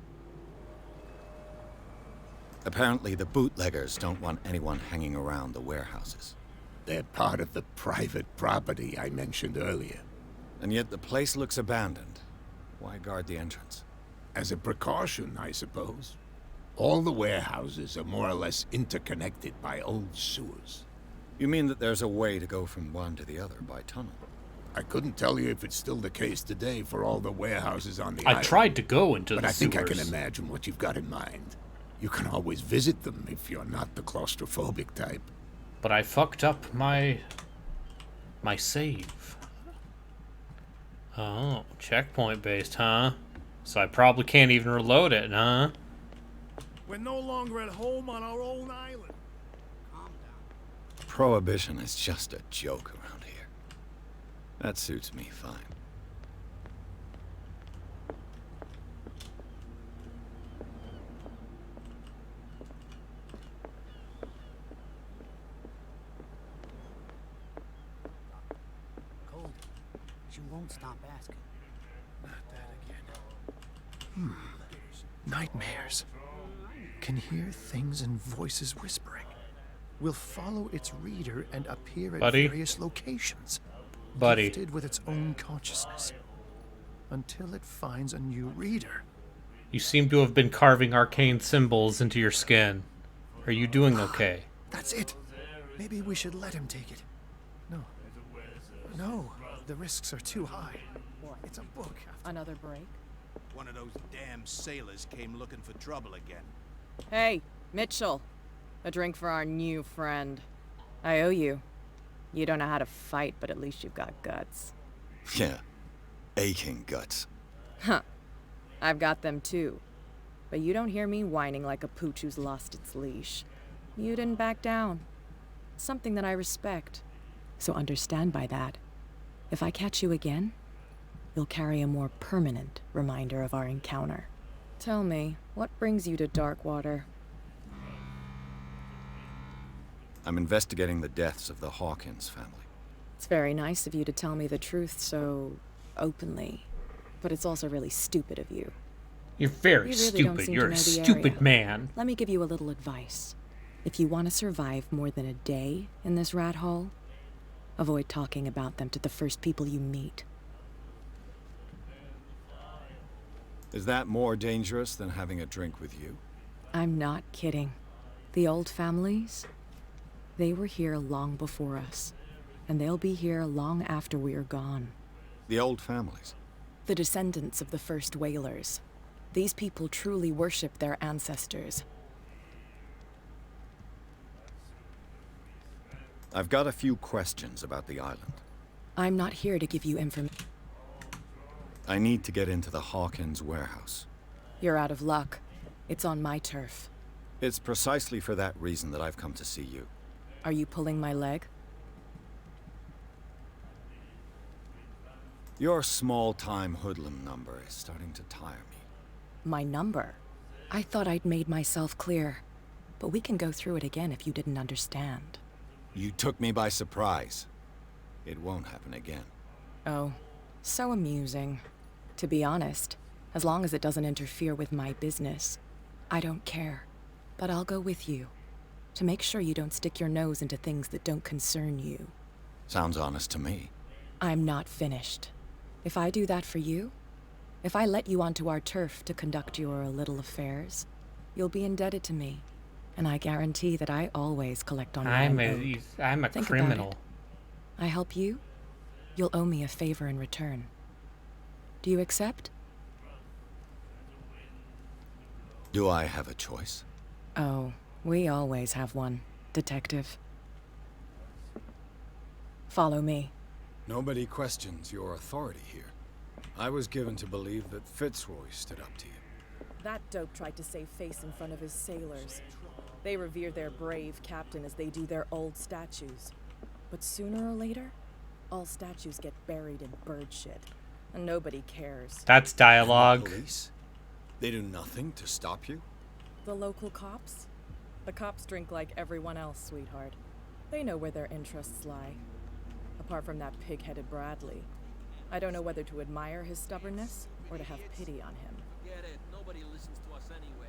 Apparently the bootleggers don't want anyone hanging around the warehouses. They're part of the private property I mentioned earlier. And yet the place looks abandoned. Why guard the entrance? As a precaution, I suppose. All the warehouses are more or less interconnected by old sewers. You mean that there's a way to go from one to the other by tunnel? I couldn't tell you if it's still the case today for all the warehouses on the I island. tried to go into but the I think I sewers. can imagine what you've got in mind. You can always visit them if you're not the claustrophobic type. But I fucked up my save. Oh, checkpoint based, huh? So I probably can't even reload it, huh? We're no longer at home on our own island. Prohibition is just a joke around here. That suits me fine. Cold. She won't stop asking. Not that again. Nightmares. Can hear things and voices whispering. Will follow its reader and appear at Buddy? various locations. Buddy. Gifted with its own consciousness. Until it finds a new reader. You seem to have been carving arcane symbols into your skin. Are you doing okay? That's it. Maybe we should let him take it. No. No, the risks are too high. What? It's a book. Another break? One of those damn sailors came looking for trouble again. Hey, Mitchell. A drink for our new friend. I owe you. You don't know how to fight, but at least you've got guts. Yeah. Aching guts. Huh. I've got them too. But you don't hear me whining like a pooch who's lost its leash. You didn't back down. Something that I respect. So understand by that, if I catch you again, you'll carry a more permanent reminder of our encounter. Tell me, what brings you to Darkwater? I'm investigating the deaths of the Hawkins family. It's very nice of you to tell me the truth so openly, but it's also really stupid of you. You're very You really stupid. don't seem You're to a know the stupid area. man. Let me give you a little advice. If you want to survive more than a day in this rat hole, avoid talking about them to the first people you meet. Is that more dangerous than having a drink with you? I'm not kidding. The old families, they were here long before us, and they'll be here long after we are gone. The old families? The descendants of the first whalers. These people truly worship their ancestors. I've got a few questions about the island. I'm not here to give you information. I need to get into the Hawkins warehouse. You're out of luck. It's on my turf. It's precisely for that reason that I've come to see you. Are you pulling my leg? Your small-time hoodlum number is starting to tire me. My number? I thought I'd made myself clear. But we can go through it again if you didn't understand. You took me by surprise. It won't happen again. Oh, so amusing. To be honest, as long as it doesn't interfere with my business, I don't care. But I'll go with you, to make sure you don't stick your nose into things that don't concern you. Sounds honest to me. I'm not finished. If I do that for you, if I let you onto our turf to conduct your little affairs, you'll be indebted to me. And I guarantee that I always collect on my own. I'm a Think criminal. about it. I help you, you'll owe me a favor in return. Do you accept? Do I have a choice? Oh, we always have one, Detective. Follow me. Nobody questions your authority here. I was given to believe that Fitzroy stood up to you. That dope tried to save face in front of his sailors. They revere their brave captain as they do their old statues. But sooner or later, all statues get buried in bird shit. And nobody cares. That's dialogue. The police? They do nothing to stop you? The local cops? The cops drink like everyone else, sweetheart. They know where their interests lie. Apart from that pig-headed Bradley. I don't know whether to admire his stubbornness or to have pity on him. Forget it. Nobody listens to us anyway.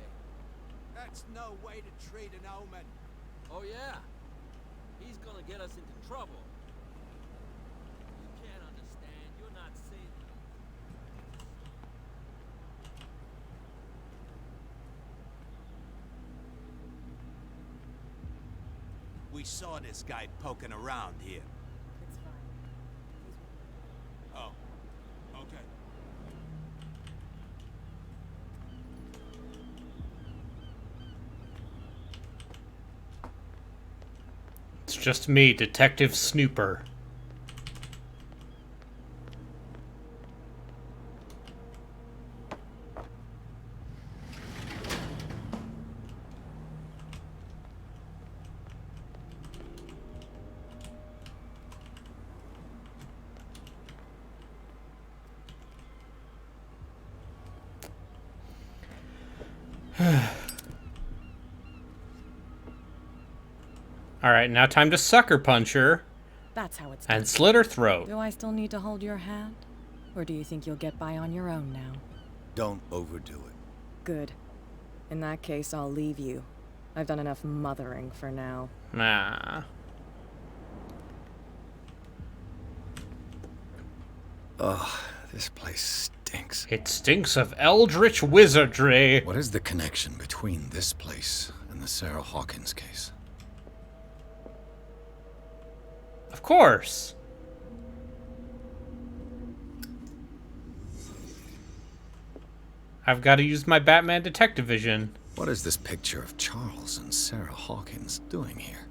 That's no way to treat an omen. Oh, yeah? He's gonna get us into trouble. You can't understand. You're not sailors. We saw this guy poking around here. It's fine. Oh, okay. It's just me, Detective Snooper. Alright, now time to sucker punch her That's how it's and done. slit her throat. Do I still need to hold your hand? Or do you think you'll get by on your own now? Don't overdo it. Good. In that case, I'll leave you. I've done enough mothering for now. Nah. Ugh, this place stinks. It stinks of eldritch wizardry. What is the connection between this place and the Sarah Hawkins case? Of course. I've got to use my Batman detective vision. What is this picture of Charles and Sarah Hawkins doing here?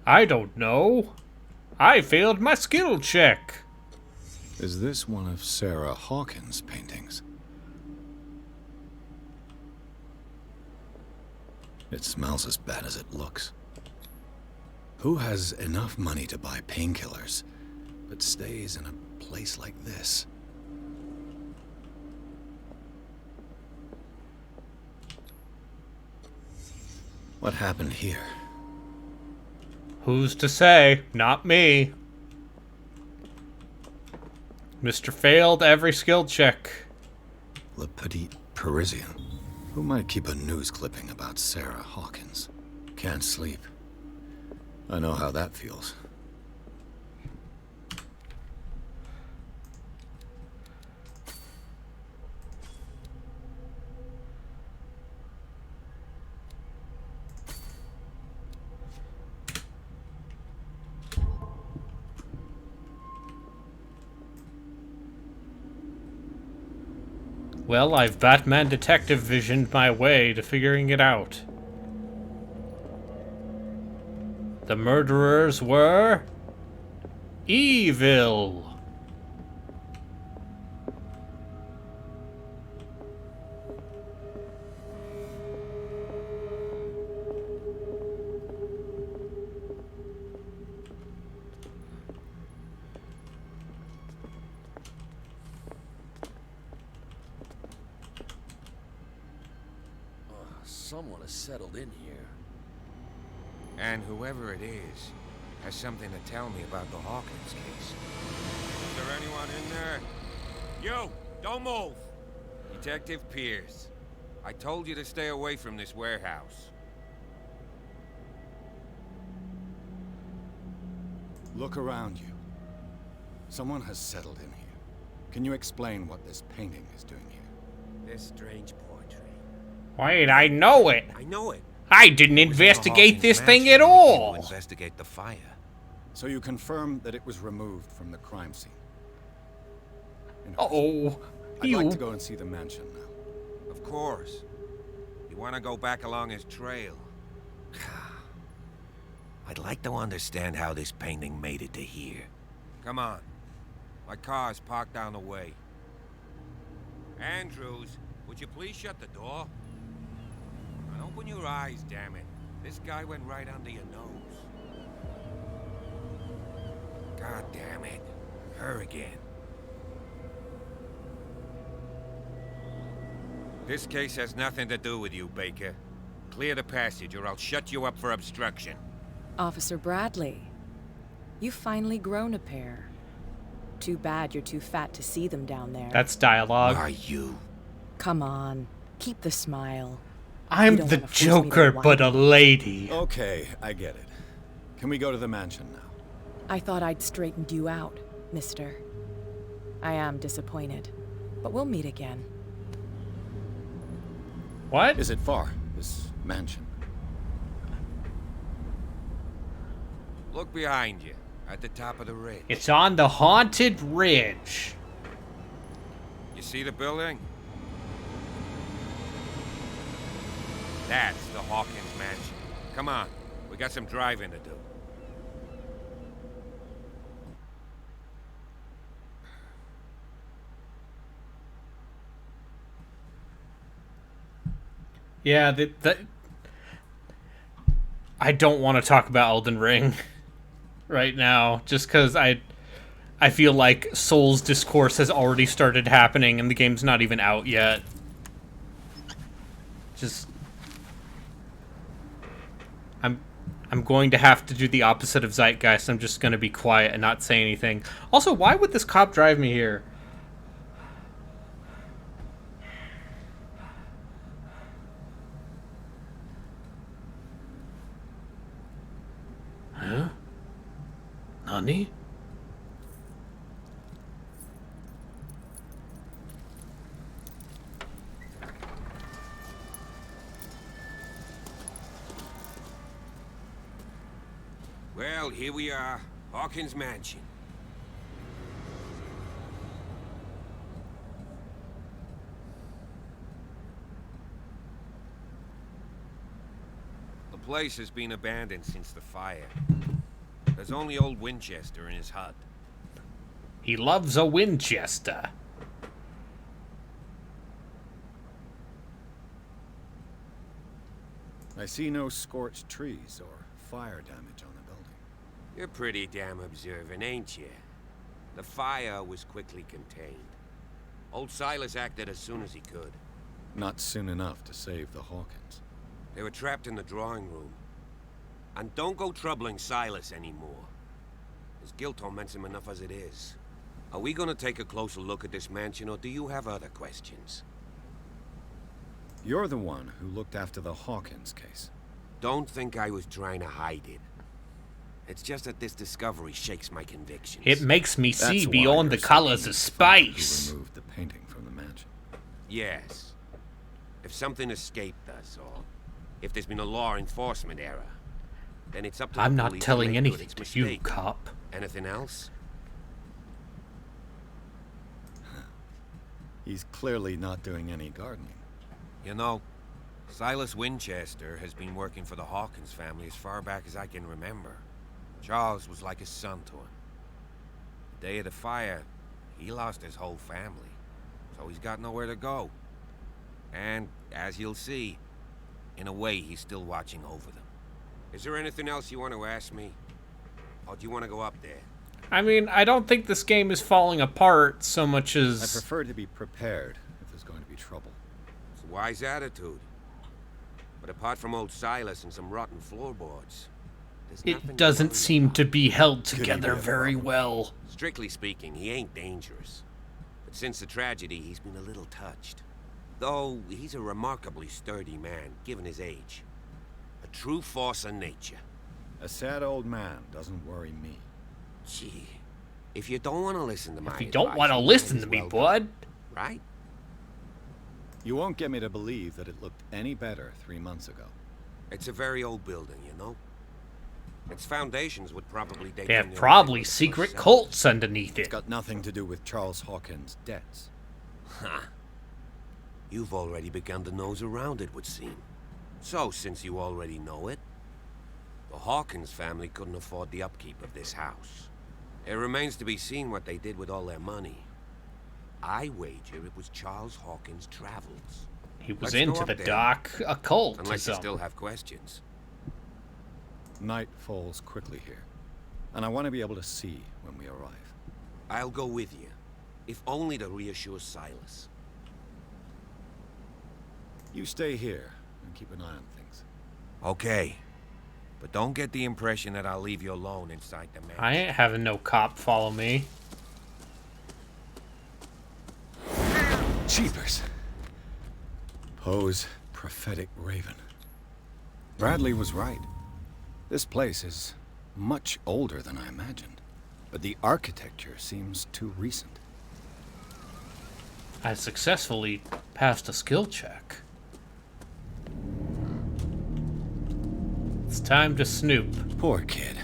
I don't know. I failed my skill check. Is this one of Sarah Hawkins' paintings? It smells as bad as it looks. Who has enough money to buy painkillers, but stays in a place like this? What happened here? Who's to say? Not me. Mr. Failed every skill check. Le Petit Parisien. Who might keep a news clipping about Sarah Hawkins? Can't sleep. I know how that feels. Well, I've Batman detective visioned my way to figuring it out. The murderers were evil. Someone has settled in here. And whoever it is has something to tell me about the Hawkins case. Is there anyone in there? You! Don't move! Detective Pierce. I told you to stay away from this warehouse. Look around you. Someone has settled in here. Can you explain what this painting is doing here? This strange portrait. Wait, I know it. I know it. I didn't investigate this thing at all. Investigate the fire. So you confirm that it was removed from the crime scene? Oh, I'd like to go and see the mansion now. Of course. You want to go back along his trail? I'd like to understand how this painting made it to here. Come on. My car's parked down the way. Andrews, would you please shut the door? And open your eyes, damn it. This guy went right under your nose. God damn it. Her again. This case has nothing to do with you, Baker. Clear the passage or I'll shut you up for obstruction. Officer Bradley, you've finally grown a pair. Too bad you're too fat to see them down there. That's dialogue. Who are you? Come on, keep the smile. I'm the Joker, but a lady. Okay, I get it. Can we go to the mansion now? I thought I'd straightened you out, mister. I am disappointed, but we'll meet again. What? Is it far, this mansion? Look behind you, at the top of the ridge. It's on the haunted ridge. You see the building? That's the Hawkins mansion. Come on, we got some driving to do. Yeah, I don't want to talk about Elden Ring right now, just because I feel like Souls discourse has already started happening and the game's not even out yet. Just... I'm going to have to do the opposite of Zeitgeist. I'm just going to be quiet and not say anything. Also, why would this cop drive me here? Huh? Nani? Well, Well, here we are. Hawkins Mansion. The place has been abandoned since the fire. There's only old Winchester in his hut. He loves a Winchester. I see no scorched trees or fire damage on the building. You're pretty damn observant, ain't you? The fire was quickly contained. Old Silas acted as soon as he could. Not soon enough to save the Hawkins. They were trapped in the drawing room. And don't go troubling Silas anymore. His guilt torments him enough as it is. Are we gonna take a closer look at this mansion, or do you have other questions? You're the one who looked after the Hawkins case. Don't think I was trying to hide it. It's just that this discovery shakes my convictions. It makes me see beyond the colors of space. Who removed the painting from the mansion? Yes. If something escaped us, or if there's been a law enforcement error, then it's up to I'm the not police telling to make good anything its to you, mistake. cop. Anything else? He's clearly not doing any gardening. You know, Silas Winchester has been working for the Hawkins family as far back as I can remember. Charles was like a son to him. The day of the fire, he lost his whole family, so he's got nowhere to go. And, as you'll see, in a way, he's still watching over them. Is there anything else you want to ask me? Or do you want to go up there? I mean, I don't think this game is falling apart so much as... I prefer to be prepared if there's going to be trouble. It's a wise attitude. But apart from old Silas and some rotten floorboards, there's nothing It doesn't seem to be held Could he together be a very problem? well. Strictly speaking, he ain't dangerous. But since the tragedy, he's been a little touched. Though, he's a remarkably sturdy man, given his age. A true force of nature. A sad old man doesn't worry me. Gee, if you don't want to listen to my If you don't advice, want to you might listen as to me, well bud. go, right? You won't get me to believe that it looked any better 3 months ago. It's a very old building, you know? Its foundations would probably date They from have the probably early 21st secret century. cults underneath It's it. got nothing to do with Charles Hawkins' debts. Huh. You've already begun to nose around, it would seem. So, since you already know it, the Hawkins family couldn't afford the upkeep of this house. It remains to be seen what they did with all their money. I wager it was Charles Hawkins' travels. He was Let's go into up the there. dark occult. Unless you zone. still have questions. Night falls quickly here, and I want to be able to see when we arrive. I'll go with you, if only to reassure Silas. You stay here and keep an eye on things. Okay. But don't get the impression that I'll leave you alone inside the mansion. I ain't having no cop follow me. Jeepers! Poe's prophetic raven. Bradley was right. This place is much older than I imagined, but the architecture seems too recent. I successfully passed a skill check. It's time to snoop. Poor kid.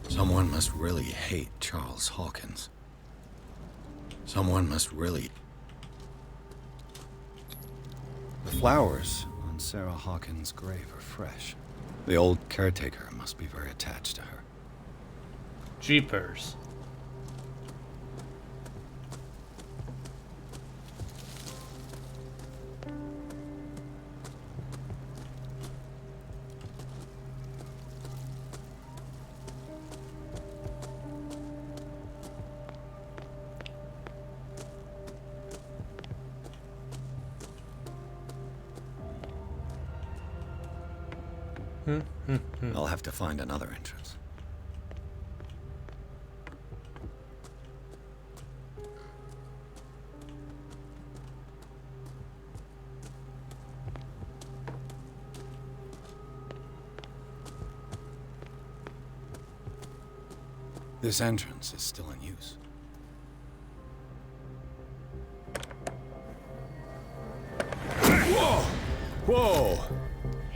Someone must really hate Charles Hawkins. Someone must really... The flowers on Sarah Hawkins' grave are fresh. The old caretaker must be very attached to her. Jeepers. I'll have to find another entrance. This entrance is still in use. Whoa! Whoa!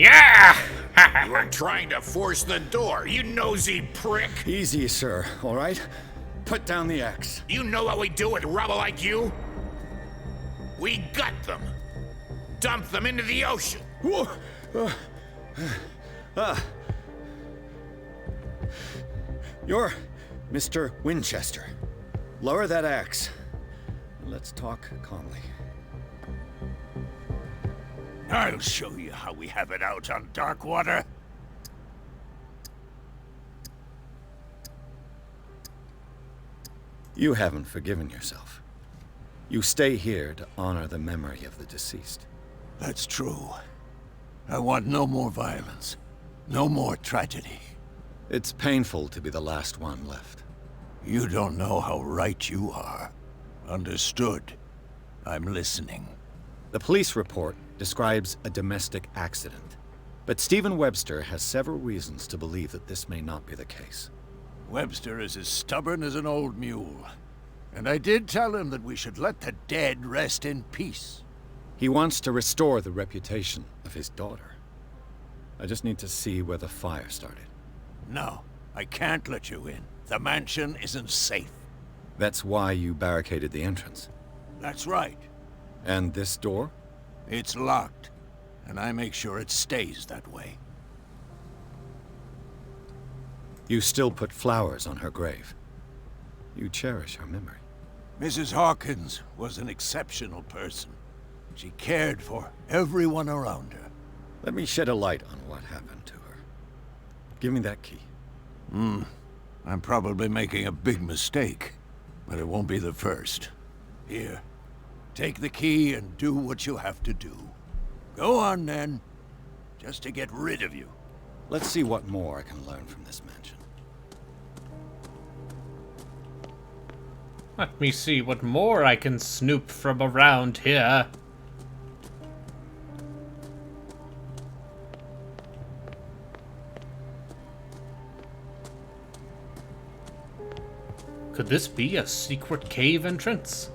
Yeah! You are trying to force the door, you nosy prick! Easy, sir, all right? Put down the axe. You know what we do with rubble like you? We gut them. Dump them into the ocean. Whoa. You're Mr. Winchester. Lower that axe. Let's talk calmly. I'll show you how we have it out on Darkwater. You haven't forgiven yourself. You stay here to honor the memory of the deceased. That's true. I want no more violence. No more tragedy. It's painful to be the last one left. You don't know how right you are. Understood. I'm listening. The police report describes a domestic accident, but Stephen Webster has several reasons to believe that this may not be the case. Webster is as stubborn as an old mule. And I did tell him that we should let the dead rest in peace. He wants to restore the reputation of his daughter. I just need to see where the fire started. No, I can't let you in. The mansion isn't safe. That's why you barricaded the entrance. That's right. And this door? It's locked, and I make sure it stays that way. You still put flowers on her grave. You cherish her memory. Mrs. Hawkins was an exceptional person. She cared for everyone around her. Let me shed a light on what happened to her. Give me that key. I'm probably making a big mistake, but it won't be the first. Here, take the key and do what you have to do. Go on, then. Just to get rid of you. Let's see what more I can learn from this mansion. Let me see what more I can snoop from around here. Could this be a secret cave entrance?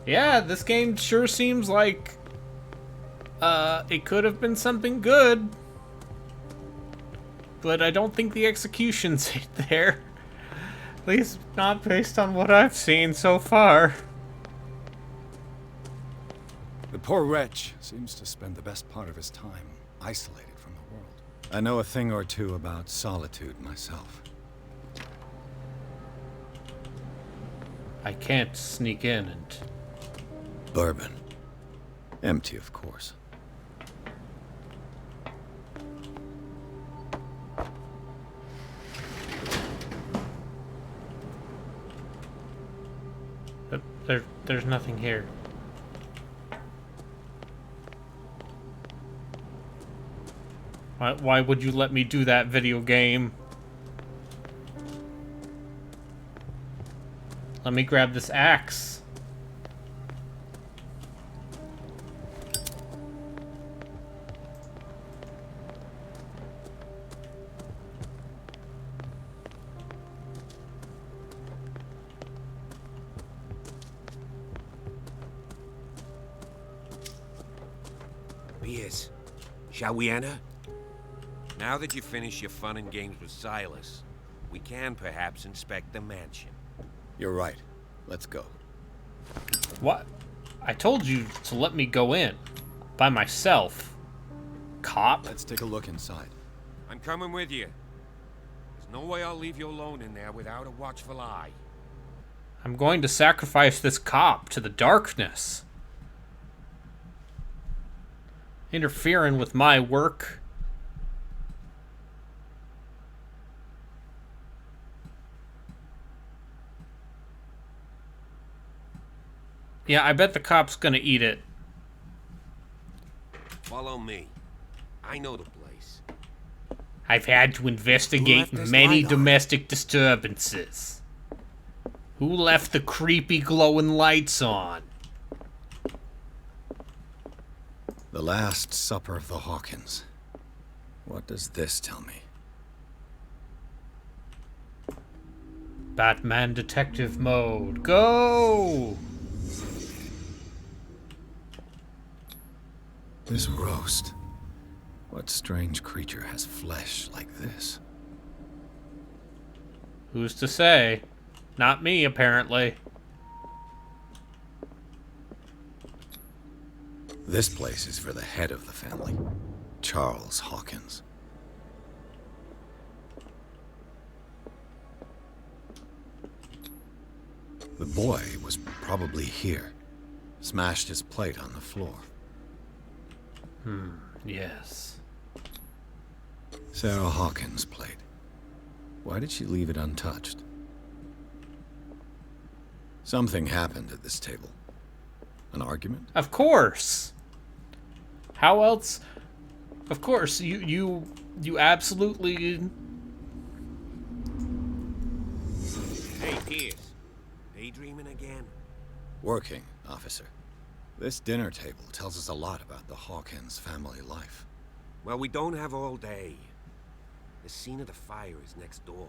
Yeah, this game sure seems like it could have been something good. But I don't think the execution's there. At least not based on what I've seen so far. The poor wretch seems to spend the best part of his time isolated from the world. I know a thing or two about solitude myself. I can't sneak in and... Bourbon. Empty, of course. But there's nothing here. Why would you let me do that, video game? Let me grab this axe. Pierce, shall we enter? Now that you've finished your fun and games with Silas, we can perhaps inspect the mansion. You're right. Let's go. What? I told you to let me go in. By myself. Cop? Let's take a look inside. I'm coming with you. There's no way I'll leave you alone in there without a watchful eye. I'm going to sacrifice this cop to the darkness. Interfering with my work. Yeah, I bet the cop's gonna eat it. Follow me. I know the place. I've had to investigate many domestic disturbances. Who left the creepy glowing lights on? The Last Supper of the Hawkins. What does this tell me? Batman detective mode. Go! This roast. What strange creature has flesh like this? Who's to say? Not me, apparently. This place is for the head of the family, Charles Hawkins. The boy was probably here. Smashed his plate on the floor. Yes. Sarah Hawkins' plate. Why did she leave it untouched? Something happened at this table. An argument? Of course. How else? Of course, you absolutely. Hey, Pierce. Daydreaming again? Working, officer. This dinner table tells us a lot about the Hawkins family life. Well, we don't have all day. The scene of the fire is next door.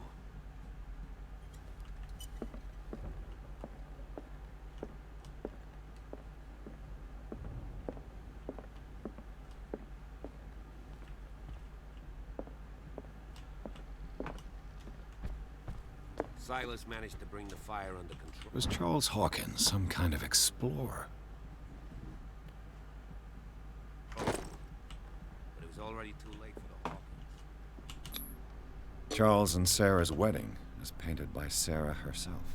Silas managed to bring the fire under control. Was Charles Hawkins some kind of explorer? But it was already too late for the Hawkins. Charles and Sarah's wedding is painted by Sarah herself.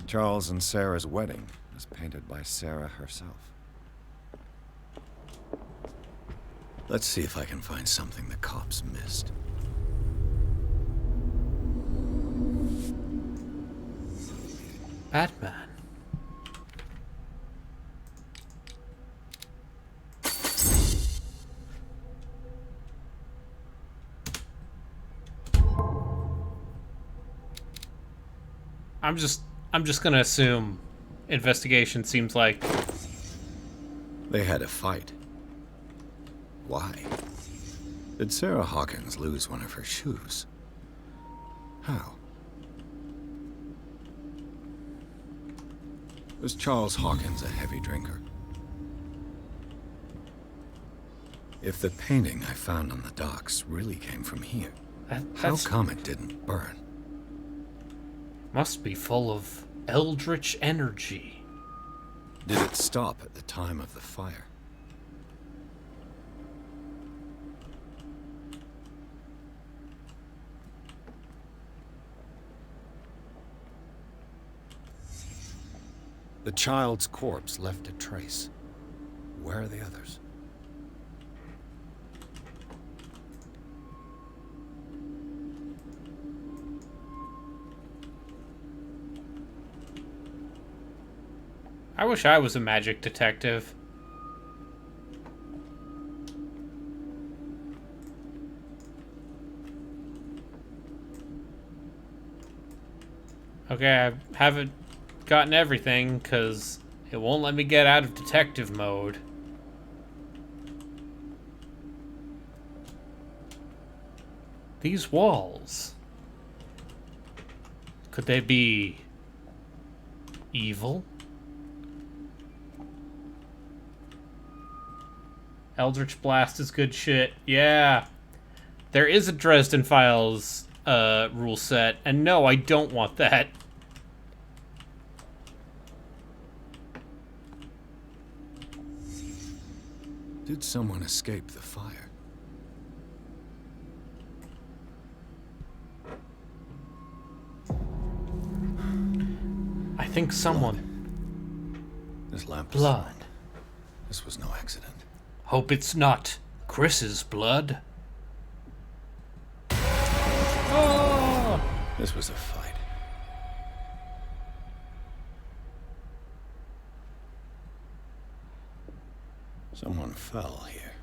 Charles and Sarah's wedding is painted by Sarah herself. Let's see if I can find something the cops missed. Batman. I'm just gonna assume investigation seems like They had a fight. Why? Did Sarah Hawkins lose one of her shoes? How? Was Charles Hawkins a heavy drinker? If the painting I found on the docks really came from here, how come it didn't burn? Must be full of eldritch energy. Did it stop at the time of the fire? The child's corpse left a trace. Where are the others? I wish I was a magic detective. Okay, I haven't gotten everything because it won't let me get out of detective mode. These walls. Could they be evil? Eldritch Blast is good shit. Yeah. There is a Dresden Files rule set, and no, I don't want that. Did someone escape the fire? I think someone. This lamp. Blood. This was no accident. Hope it's not Chris's blood. Oh! This was a fight. Someone fell here.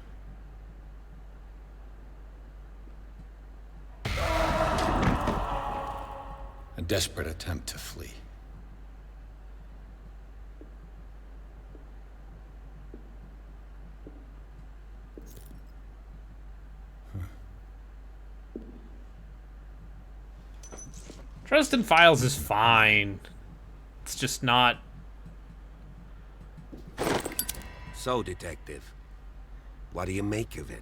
A desperate attempt to flee. Dresden Files is fine. It's just not. So, Detective, what do you make of it?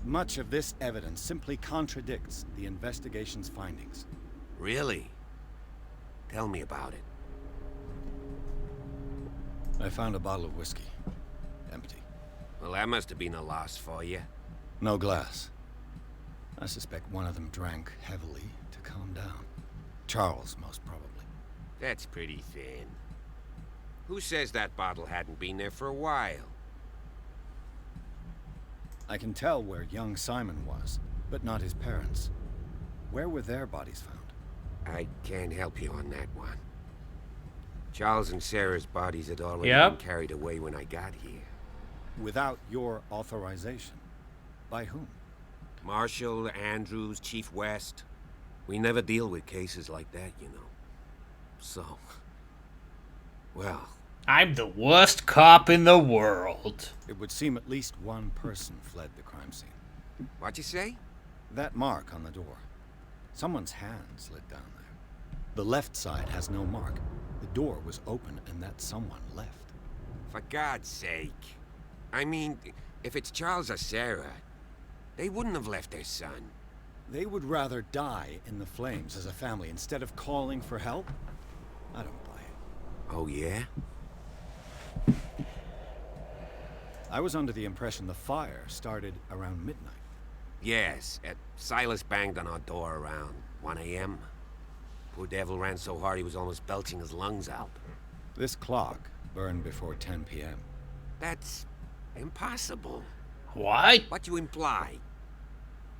much of this evidence simply contradicts the investigation's findings. Really? Tell me about it. I found a bottle of whiskey. Empty. Well, that must have been a loss for you. No glass. I suspect one of them drank heavily to calm down. Charles, most probably. That's pretty thin. Who says that bottle hadn't been there for a while? I can tell where young Simon was, but not his parents. Where were their bodies found? I can't help you on that one. Charles and Sarah's bodies had already been carried away when I got here. Without your authorization? By whom? Marshall, Andrews, Chief West. We never deal with cases like that, you know. So... well... I'm the worst cop in the world. It would seem at least one person fled the crime scene. What'd you say? That mark on the door. Someone's hand slid down there. The left side has no mark. The door was open and that someone left. For God's sake. I mean, if it's Charles or Sarah, they wouldn't have left their son. They would rather die in the flames as a family instead of calling for help? I don't buy it. Oh, yeah? I was under the impression the fire started around midnight. Yes, Silas banged on our door around 1 a.m. Poor devil ran so hard he was almost belching his lungs out. This clock burned before 10 p.m. That's impossible. What? What you imply?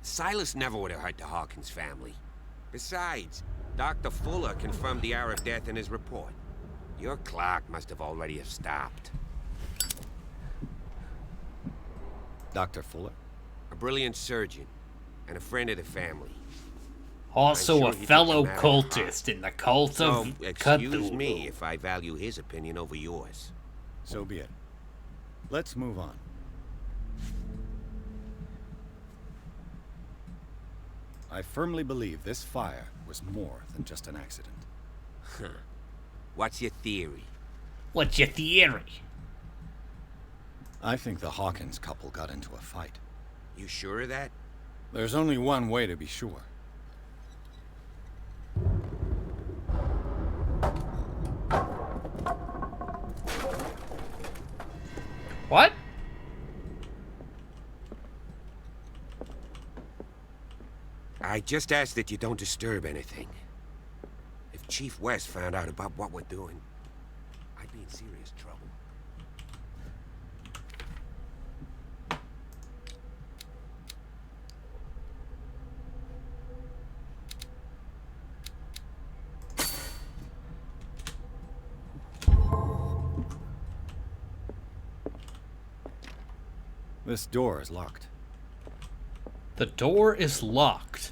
Silas never would have hurt the Hawkins family. Besides, Dr. Fuller confirmed the hour of death in his report. Your clock must have already have stopped. Dr. Fuller? A brilliant surgeon, and a friend of the family. Also sure a fellow cultist in the cult of excuse Cthulhu. me if I value his opinion over yours. So be it. Let's move on. I firmly believe this fire was more than just an accident. Huh. What's your theory? What's your theory? I think the Hawkins couple got into a fight. You sure of that? There's only one way to be sure. What? I just ask that you don't disturb anything. If Chief West found out about what we're doing, I'd be in serious trouble. This door is locked. The door is locked.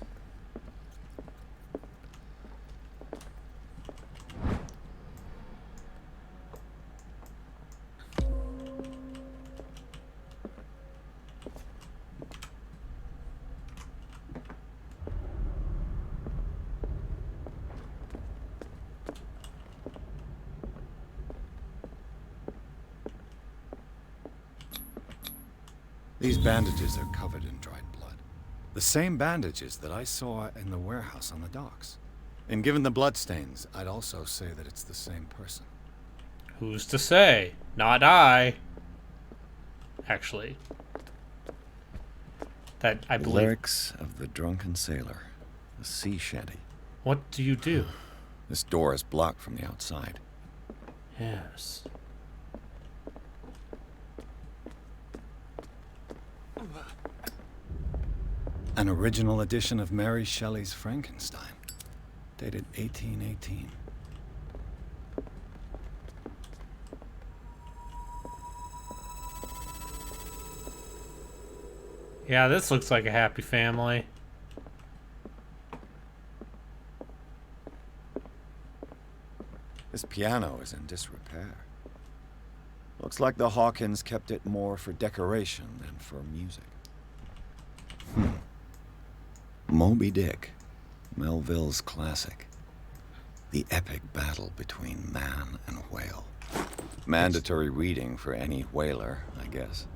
These bandages are covered in dried blood. The same bandages that I saw in the warehouse on the docks. And given the bloodstains, I'd also say that it's the same person. Who's to say? Not I. Actually. That, I believe... Lyrics of the Drunken Sailor. A sea shanty. What do you do? This door is blocked from the outside. Yes. An original edition of Mary Shelley's Frankenstein, dated 1818. Yeah, this looks like a happy family. This piano is in disrepair. Looks like the Hawkins kept it more for decoration than for music. Moby Dick, Melville's classic. The epic battle between man and whale. Mandatory reading for any whaler, I guess.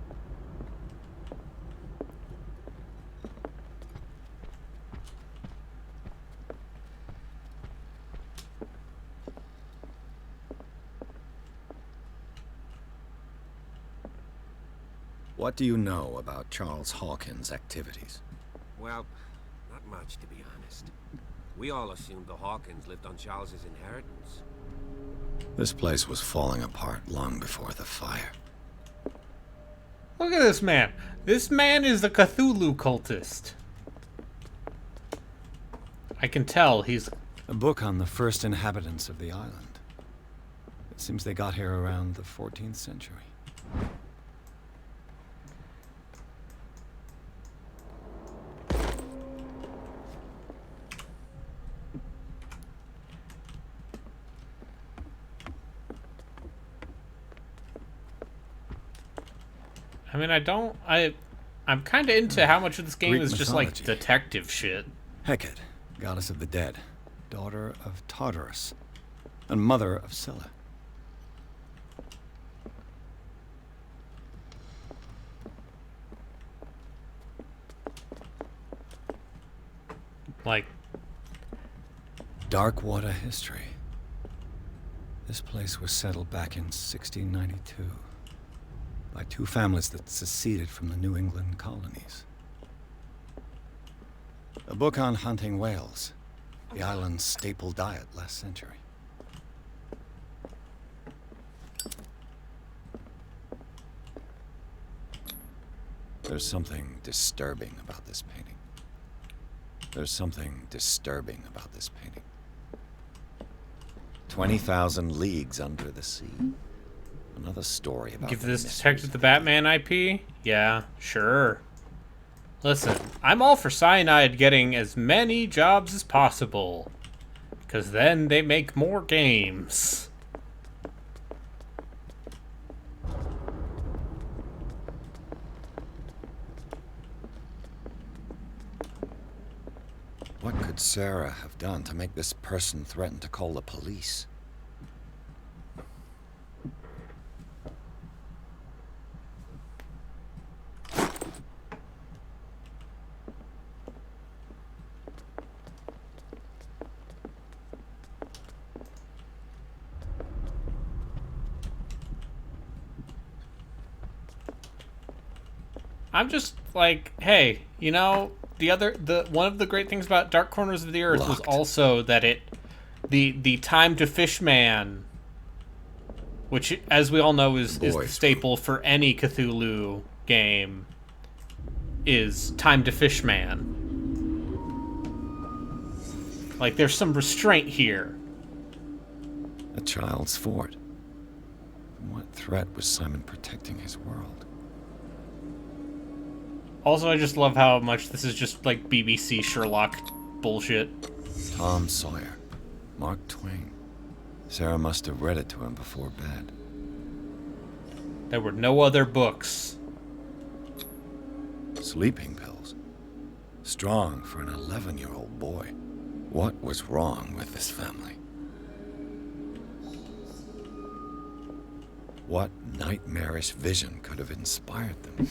What do you know about Charles Hawkins' activities? Well, not much, to be honest. We all assumed the Hawkins lived on Charles's inheritance. This place was falling apart long before the fire. Look at this man. This man is a Cthulhu cultist. I can tell he's... A book on the first inhabitants of the island. It seems they got here around the 14th century. I mean, I'm kind of into how much of this game Greek is just like mythology. detective shit. Hecate, goddess of the dead, daughter of Tartarus, and mother of Scylla. Like, Dark water history. This place was settled back in 1692 by two families that seceded from the New England colonies. A book on hunting whales, the island's staple diet last century. There's something disturbing about this painting. There's something disturbing about this painting. 20,000 leagues under the sea. Another story about... give this detective the Batman IP? Yeah, sure. Listen, I'm all for Cyanide getting as many jobs as possible. Because then they make more games. What could Sarah have done to make this person threaten to call the police? I'm just like, hey, you know, one of the great things about Dark Corners of the Earth was also that the time to fish man, which, as we all know, is the staple for any Cthulhu game, is time to fish man. Like, there's some restraint here. A child's fort. From what threat was Simon protecting his world? Also, I just love how much this is just like BBC Sherlock bullshit. Tom Sawyer. Mark Twain. Sarah must have read it to him before bed. There were no other books. Sleeping pills. Strong for an 11-year-old boy. What was wrong with this family? What nightmarish vision could have inspired them?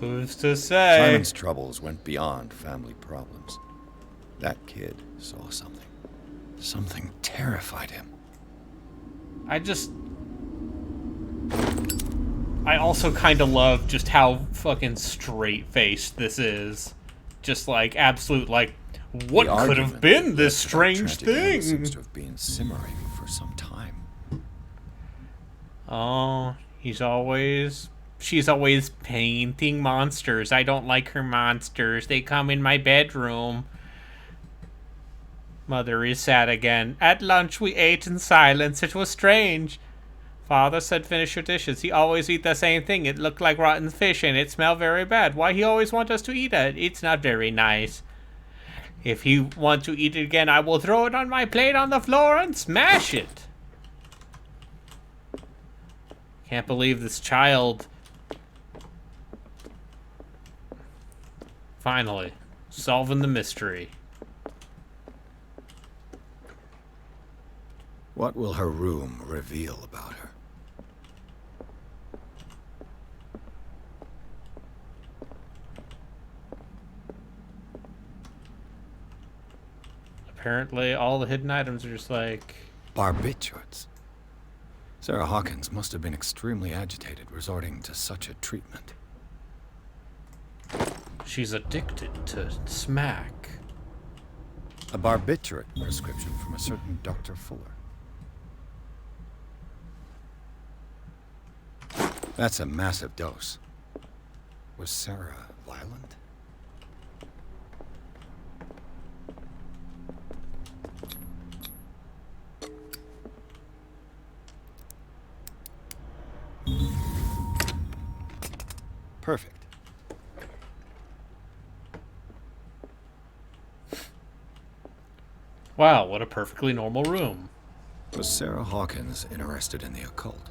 Who's to say? Simon's troubles went beyond family problems. That kid saw something. Something terrified him. I also kind of love just how fucking straight-faced this is. Just like absolute, like, what could have been this strange thing? Seems to have been simmering for some time. Oh, she's always painting monsters. I don't like her monsters. They come in my bedroom. Mother is sad again. At lunch we ate in silence. It was strange. Father said finish your dishes. He always eat the same thing. It looked like rotten fish and it smelled very bad. Why he always want us to eat it? It's not very nice. If he want to eat it again, I will throw it on my plate on the floor and smash it. Can't believe this child... Finally, solving the mystery. What will her room reveal about her? Apparently, all the hidden items are just like... Barbiturates. Sarah Hawkins must have been extremely agitated, resorting to such a treatment. She's addicted to smack. A barbiturate prescription from a certain Dr. Fuller. That's a massive dose. Was Sarah violent? Perfect. Wow, what a perfectly normal room. Was Sarah Hawkins interested in the occult?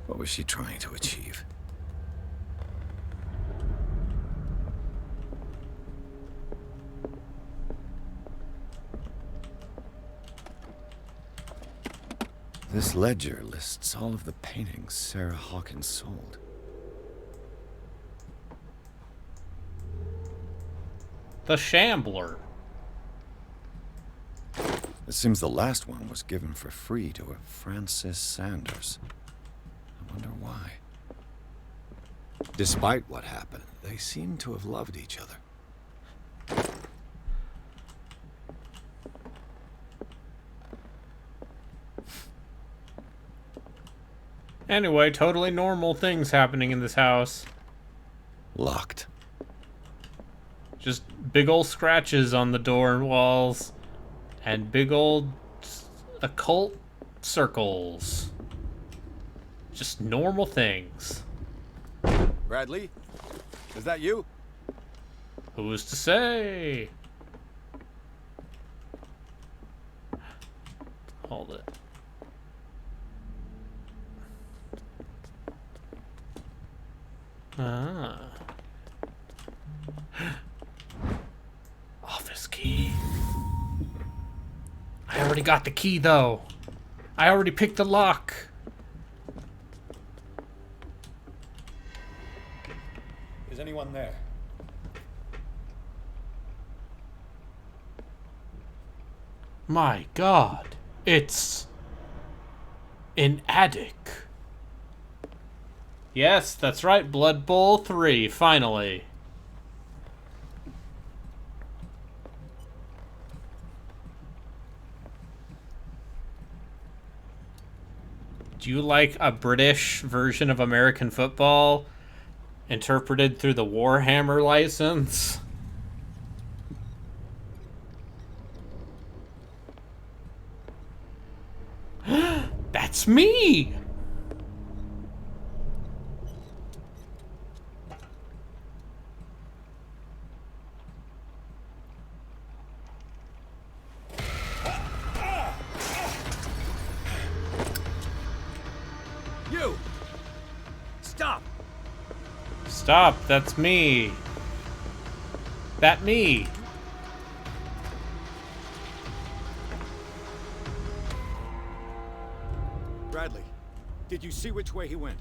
What was she trying to achieve? This ledger lists all of the paintings Sarah Hawkins sold. The Shambler. It seems the last one was given for free to a Francis Sanders. I wonder why. Despite what happened, they seem to have loved each other. Anyway, totally normal things happening in this house. Locked. Just big old scratches on the door and walls. And big old occult circles. Just normal things. Bradley? Is that you? Who's to say? Hold it. Ah. Office key. I already got the key, though. I already picked the lock. Is anyone there? My God. It's an attic. Yes, that's right. Blood Bowl 3, finally. Do you like a British version of American football interpreted through the Warhammer license? That's me! You! Stop! Stop, that's me. That me. Bradley, did you see which way he went?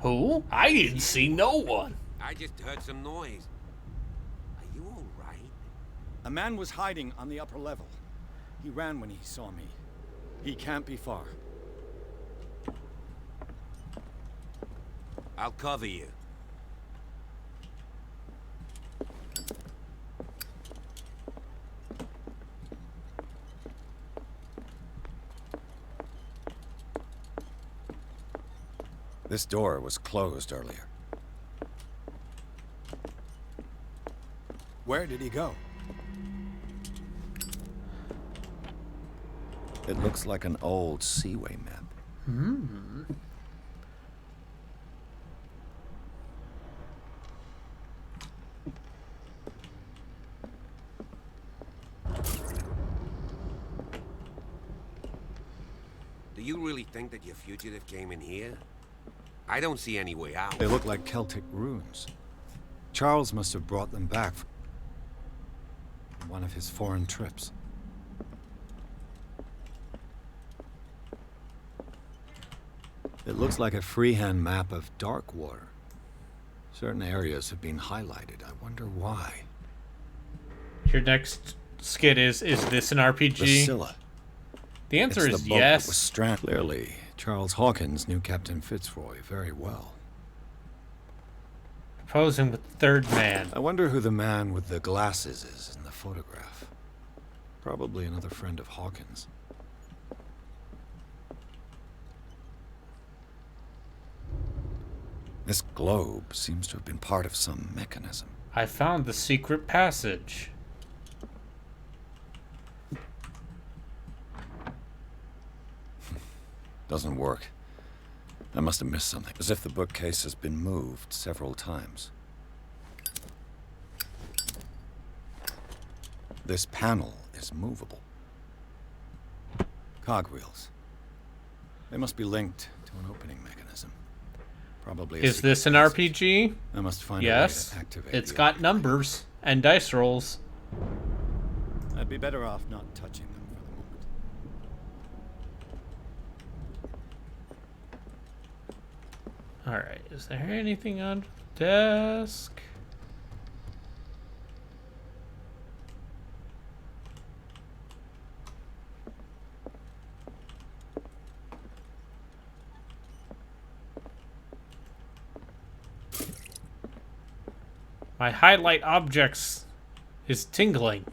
Who? I didn't see no one. I just heard some noise. Are you all right? A man was hiding on the upper level. He ran when he saw me. He can't be far. I'll cover you. This door was closed earlier. Where did he go? It looks like an old Seaway map. Hmm. Do you really think that your fugitive came in here? I don't see any way out. They look like Celtic runes. Charles must have brought them back from one of his foreign trips. It looks like a freehand map of Darkwater. Certain areas have been highlighted. I wonder why. Your next skit is this an RPG? Priscilla. The answer It's is the boat yes. that was stranded. Clearly, Charles Hawkins knew Captain Fitzroy very well. Posing with the third man. I wonder who the man with the glasses is in the photograph. Probably another friend of Hawkins. This globe seems to have been part of some mechanism. I found the secret passage. Doesn't work. I must have missed something. As if the bookcase has been moved several times. This panel is movable. Cogwheels. They must be linked to an opening mechanism. Probably. Is this an RPG? I must find yes. a way to activate it's got numbers and dice rolls. I'd be better off not touching them for the moment. Alright, is there anything on the desk? My highlight objects is tingling.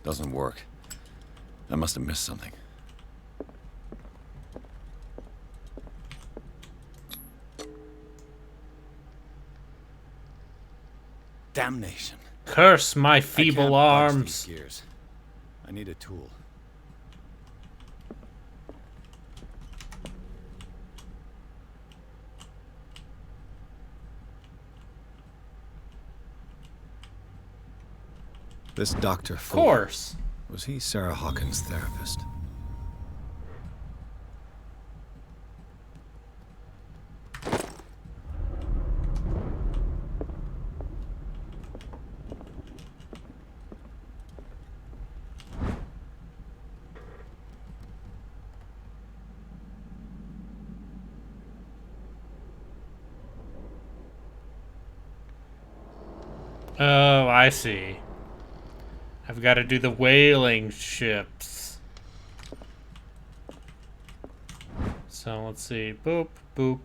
Doesn't work. I must have missed something. Damnation. Curse my I feeble can't budge arms. these gears. I need a tool. This Dr. Of course. Was he Sarah Hawkins' therapist? Oh, I see. I've got to do the whaling ships. So let's see. Boop, boop,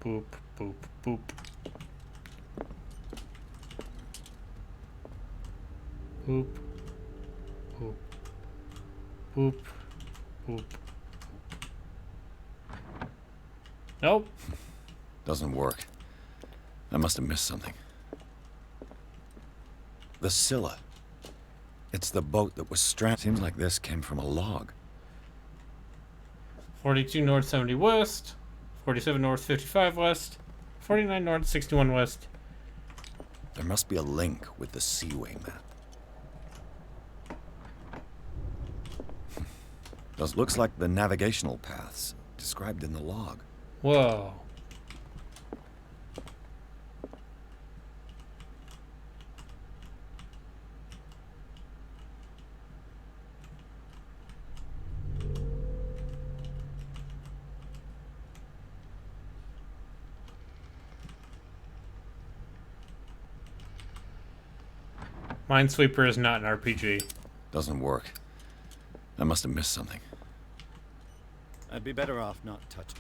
boop, boop, boop. Boop, boop, boop, boop. Nope. Doesn't work. I must have missed something. The Scylla. It's the boat that was stranded. Seems like this came from a log. 42 north, 70 west. 47 north, 55 west. 49 north, 61 west. There must be a link with the Seaway map. Those looks like the navigational paths described in the log. Whoa. Minesweeper is not an RPG. Doesn't work. I must have missed something. I'd be better off not touching.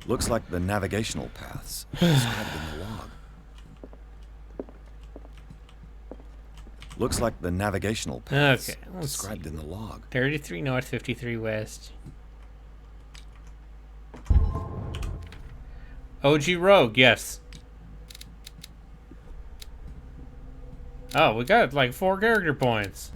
Looks like the navigational paths described in the log. Looks like the navigational paths described in the log. 33 north, 53 west. OG Rogue, yes. Oh, we got like 4 character points.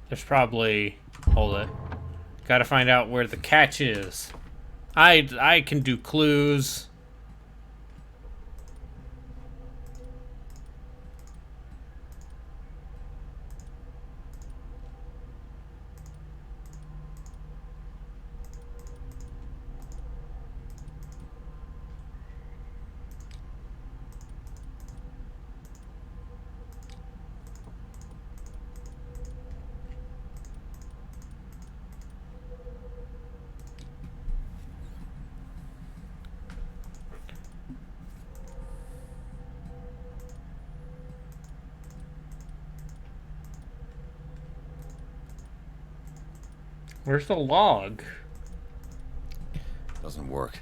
There's probably... Hold it. Gotta find out where the catch is. I can do clues. Where's the log? Doesn't work.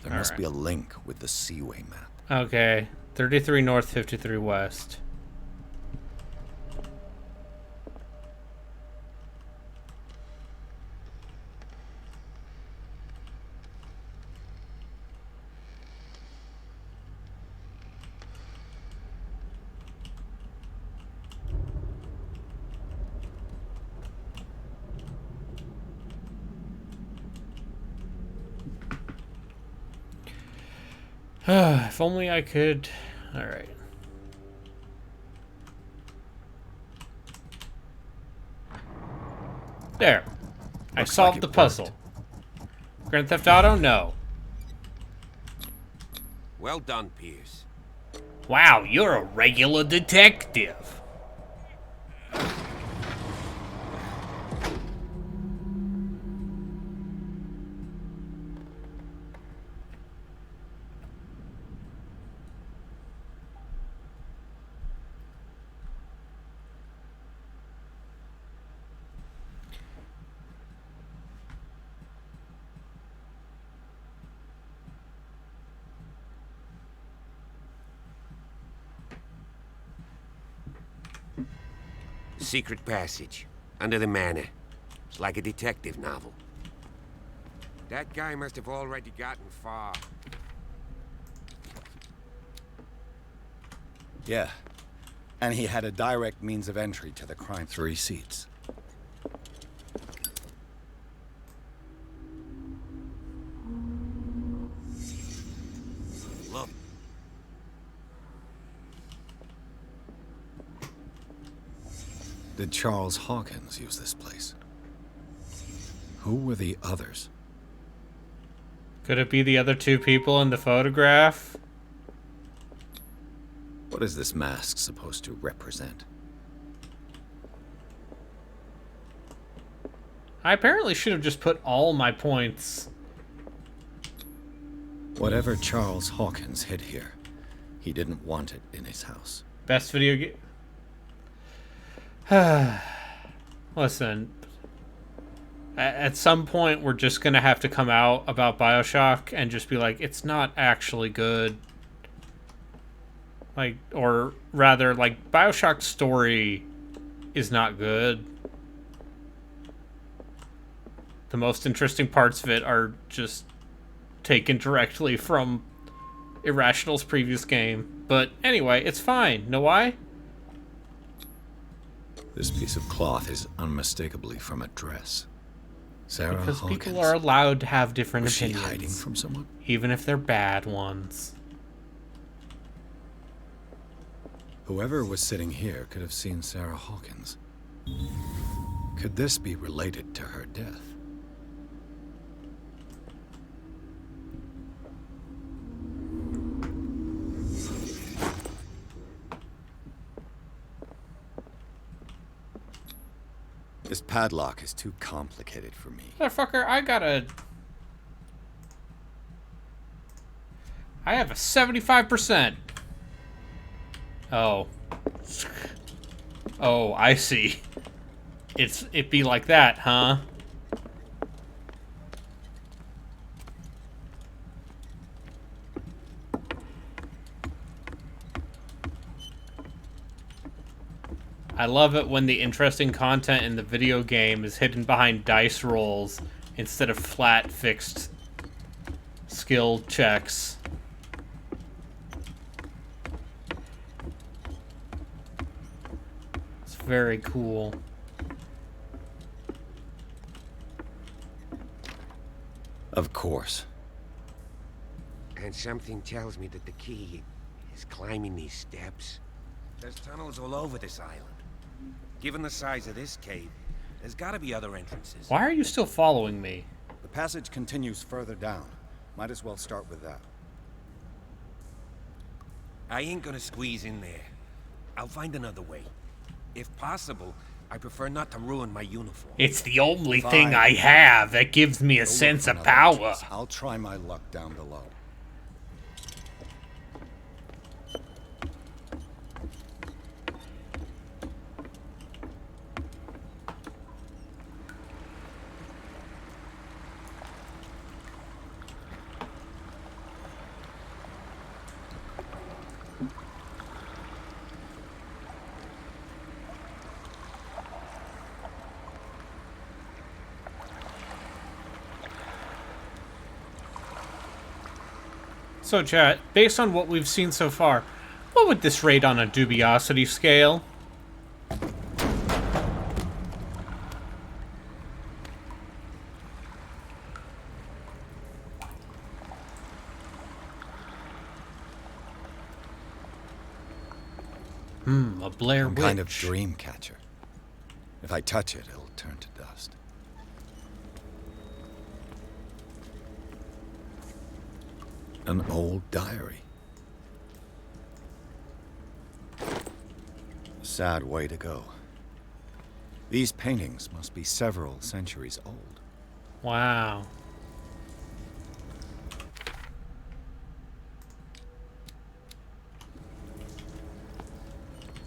There must be a link with the Seaway map. Okay. 33 north, 53 west. If only I could... Alright. There. I solved the puzzle. Grand Theft Auto? No. Well done, Pierce. Wow, you're a regular detective. Secret passage. Under the manor. It's like a detective novel. That guy must have already gotten far. Yeah. And he had a direct means of entry to the crime. 3 seats. Look. Did Charles Hawkins use this place? Who were the others? Could it be the other 2 people in the photograph? What is this mask supposed to represent? I apparently should have just put all my points. Whatever Charles Hawkins hid here, he didn't want it in his house. Best video game... Listen, at some point we're just gonna have to come out about BioShock and just be like, it's not actually good. Like, or rather, like, BioShock's story is not good. The most interesting parts of it are just taken directly from Irrational's previous game. But anyway, it's fine. Know why? This piece of cloth is unmistakably from a dress. Sarah Because Hawkins. people are allowed to have different Was opinions. she hiding from someone? Even if they're bad ones. Whoever was sitting here could have seen Sarah Hawkins. Could this be related to her death? This padlock is too complicated for me. Motherfucker, I have a 75%. Oh. Oh, I see. It be like that, huh? I love it when the interesting content in the video game is hidden behind dice rolls instead of flat, fixed skill checks. It's very cool. Of course. And something tells me that the key is climbing these steps. There's tunnels all over this island. Given the size of this cave, there's gotta be other entrances. Why are you still following me? The passage continues further down. Might as well start with that. I ain't gonna squeeze in there. I'll find another way. If possible, I prefer not to ruin my uniform. It's the only thing I have that gives me a sense of power. I'll try my luck down below. So, chat, based on what we've seen so far, what would this rate on a dubiosity scale? A Blair Some Witch. kind of dream catcher. If I touch it, it'll turn to dust. An old diary. A sad way to go. These paintings must be several centuries old. Wow.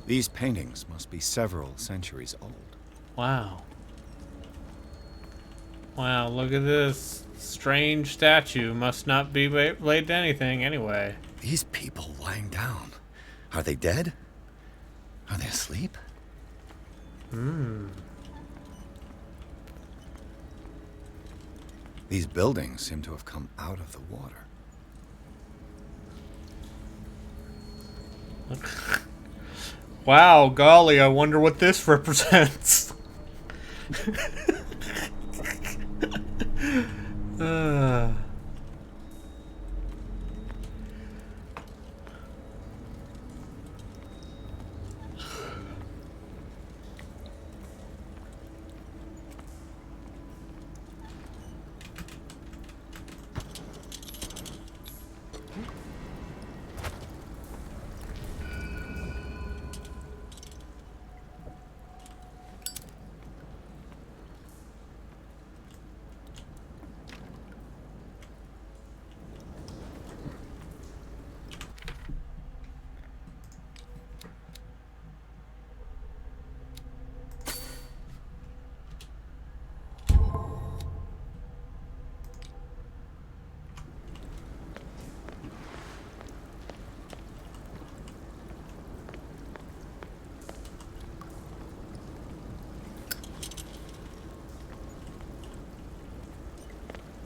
These paintings must be several centuries old. Wow. Wow, look at this strange statue. Must not be laid to anything anyway. These people lying down. Are they dead? Are they asleep? These buildings seem to have come out of the water. Wow, golly, I wonder what this represents.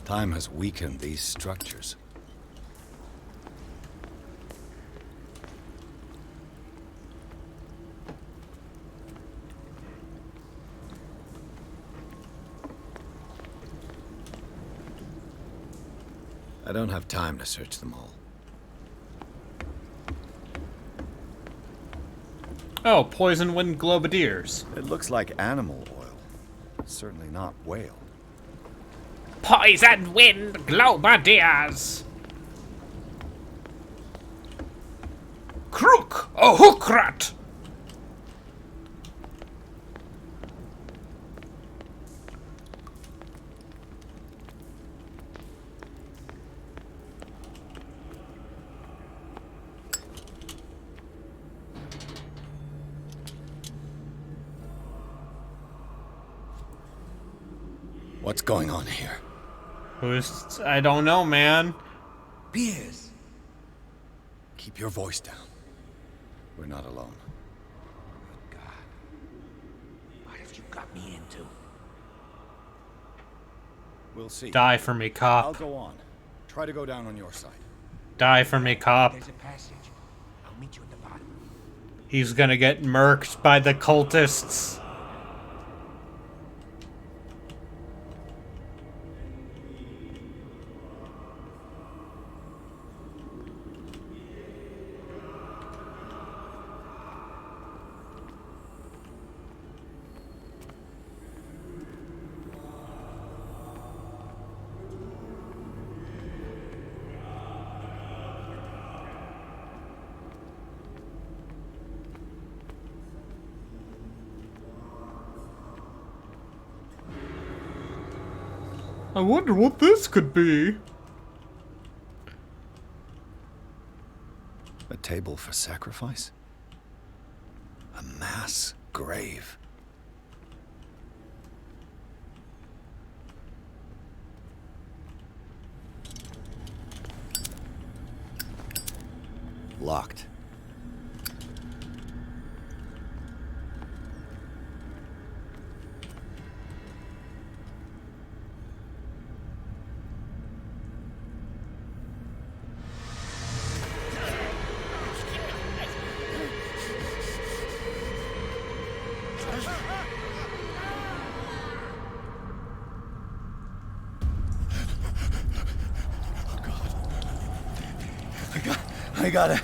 Time has weakened these structures. I don't have time to search them all. Oh, poison wind globadiers. It looks like animal oil. Certainly not whale. Poison wind globadiers. Crook a hookrat. What's going on here? I don't know, man. Beers. Keep your voice down. We're not alone. Good God. What have you got me into? We'll see. Die for me, cop. I'll go on. Try to go down on your side. Die for me, cop. There's a passage. I'll meet you at the bottom. He's gonna get murked by the cultists. I wonder what this could be. A table for sacrifice? A mass grave? Locked. I got it.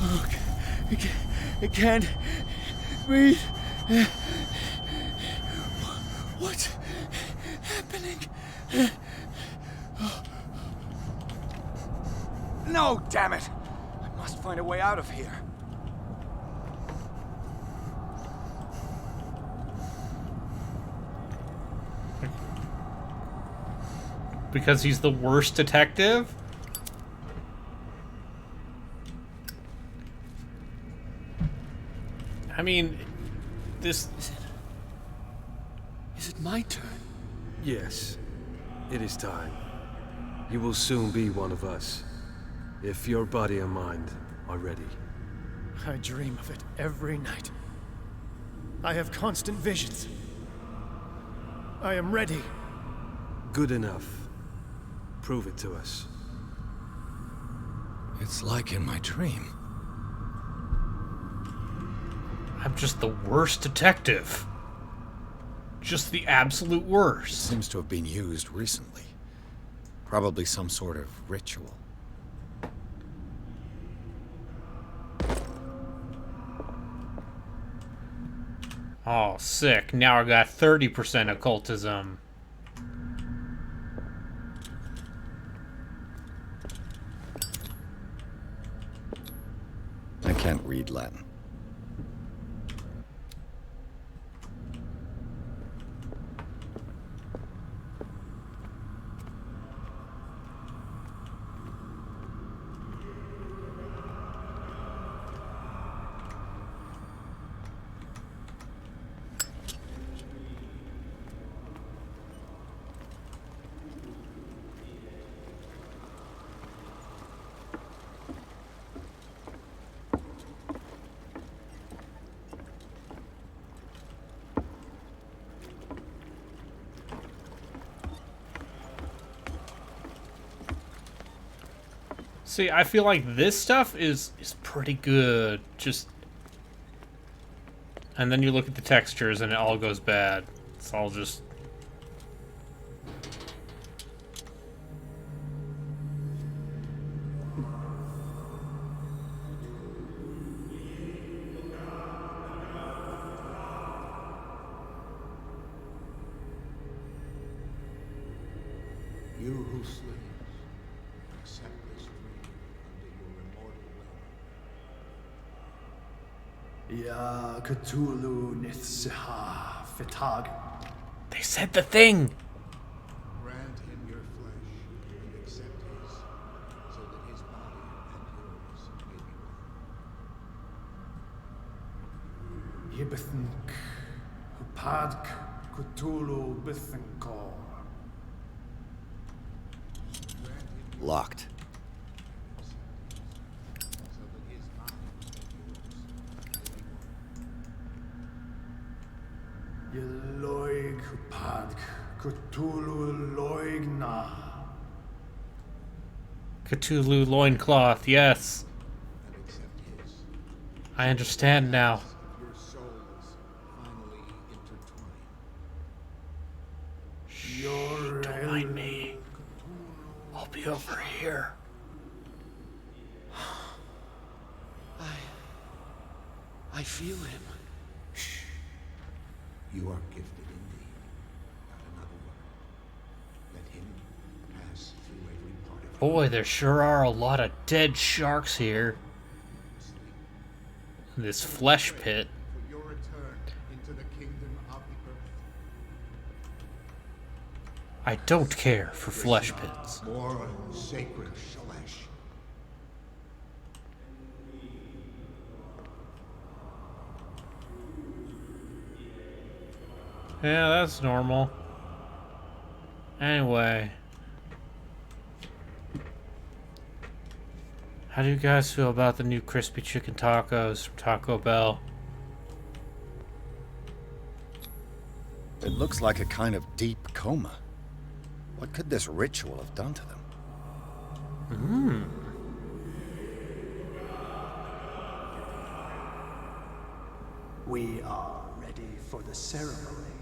Oh, I can't breathe. What's happening? No, damn it! I must find a way out of here. Because he's the worst detective? I mean, this... Is it my turn? Yes. It is time. You will soon be one of us. If your body and mind are ready. I dream of it every night. I have constant visions. I am ready. Good enough. Prove it to us. It's like in my dream. I'm just the worst detective. Just the absolute worst. It seems to have been used recently. Probably some sort of ritual. Oh, sick. Now I got 30% occultism. I can't read Latin. See, I feel like this stuff is pretty good. Just... And then you look at the textures and it all goes bad. It's all just... You who sleep, accept this dream under your immortal will. Ya Cthulhu Nithsiha Fitag. They said the thing! Grant him your flesh and accept his, so that his body and yours may be one. Yibithink Hupadk Cthulhu Bithinkor. Locked. Yeloig Hupadk Cthulhu Loigna. Cthulhu loincloth, yes. I understand now. Your souls finally intertwine. Don't mind me. I'll be over here. I feel him. You are gifted indeed. Not another word. Let him pass through every part of Boy, there sure are a lot of dead sharks here. In this flesh pit. I don't care for flesh pits. More sacred flesh. Yeah, that's normal. Anyway. How do you guys feel about the new crispy chicken tacos from Taco Bell? It looks like a kind of deep coma. What could this ritual have done to them? We are ready for the ceremony.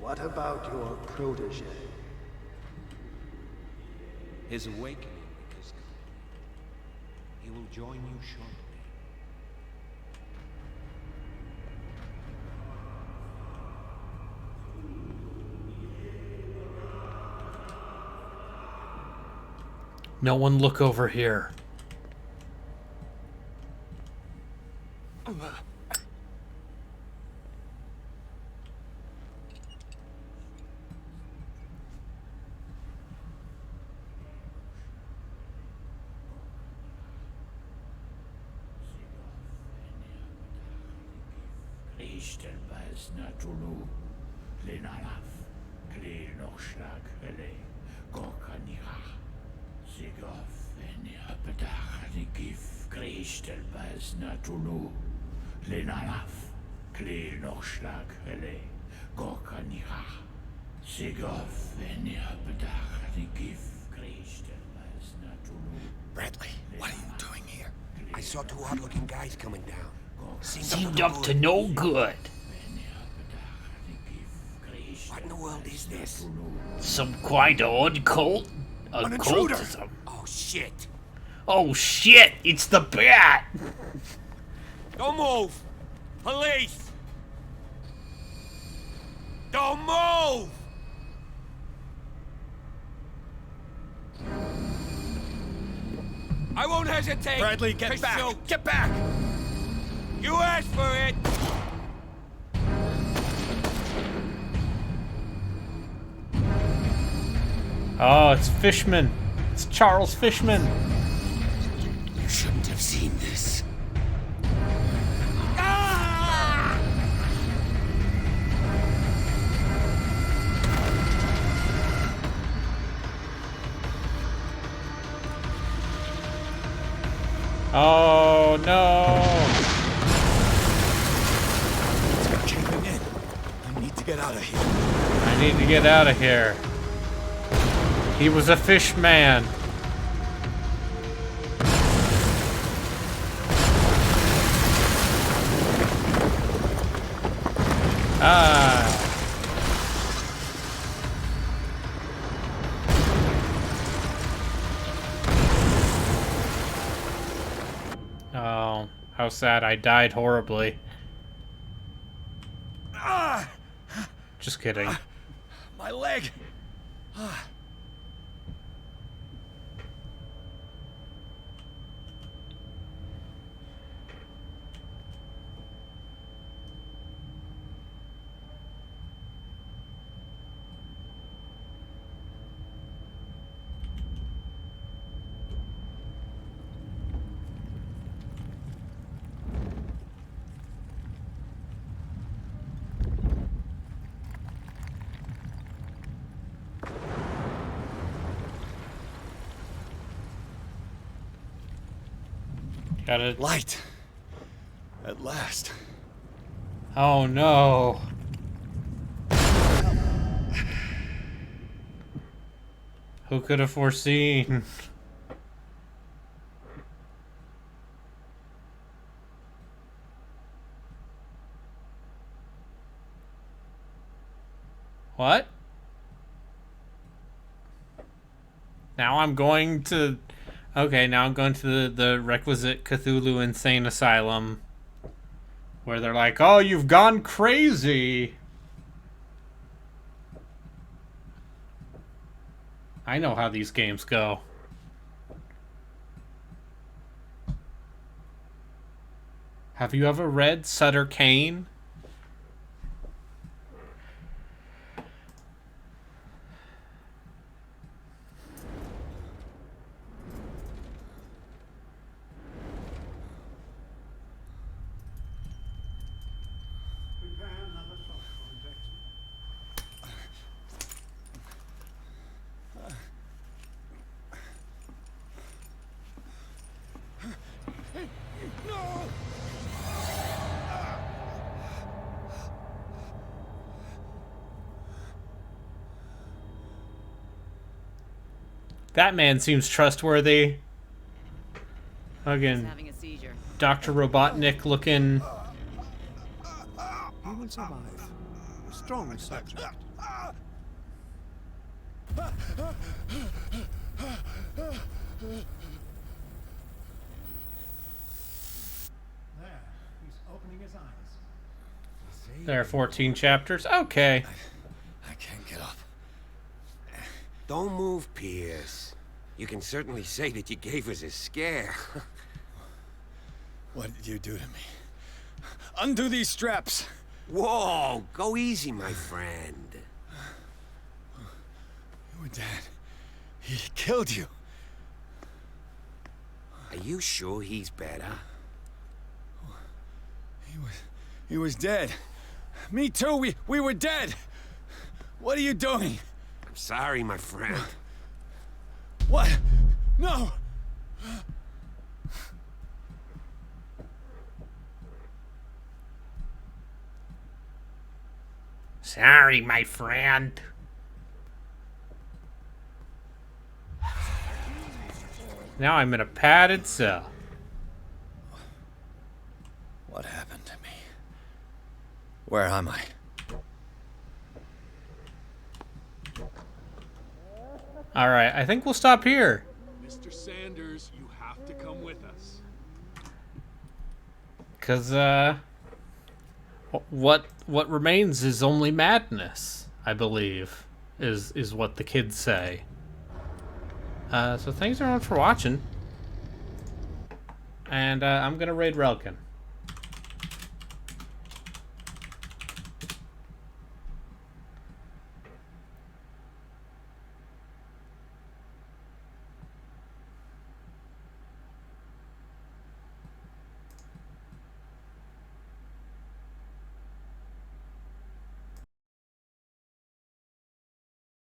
What about your protege? His awakening is complete. He will join you shortly. No one look over here. Bradley, what are you doing here? I saw two odd-looking guys coming down. Seemed up to no good. What in the world is this? Some quite odd cult. An intruder! Occultism. Oh, shit. Oh shit! It's the bat! Don't move! Police! Don't move! I won't hesitate. Bradley, get to back! shoot. Get back! You asked for it. Oh, it's Fishman. It's Charles Fishman. You shouldn't have seen this. Oh no! It's caving in. I need to get out of here. I need to get out of here. He was a fish man. Ah. Oh, how sad. I died horribly. Just kidding. My leg! Got it. Light! At last. Oh no. Who could have foreseen? What? Now I'm going to... Okay, now I'm going to the requisite Cthulhu Insane Asylum. Where they're like, oh, you've gone crazy. I know how these games go. Have you ever read Sutter Kane? That man seems trustworthy. Again, having a seizure. Dr. Robotnik looking. You will survive. Strong subject. There are 14 chapters. Okay. I can't get up. Don't move, Pierce. You can certainly say that you gave us a scare. What did you do to me? Undo these straps! Whoa, go easy, my friend. Your dad, he killed you. Are you sure he's better? He was dead. Me too, we were dead. What are you doing? I'm sorry, my friend. What? No! Sorry, my friend. Now I'm in a padded cell. What happened to me? Where am I? Alright, I think we'll stop here. Mr. Sanders, you have to come with us. Because, what remains is only madness, I believe, is what the kids say. So thanks everyone for watching. And I'm gonna raid Relkin.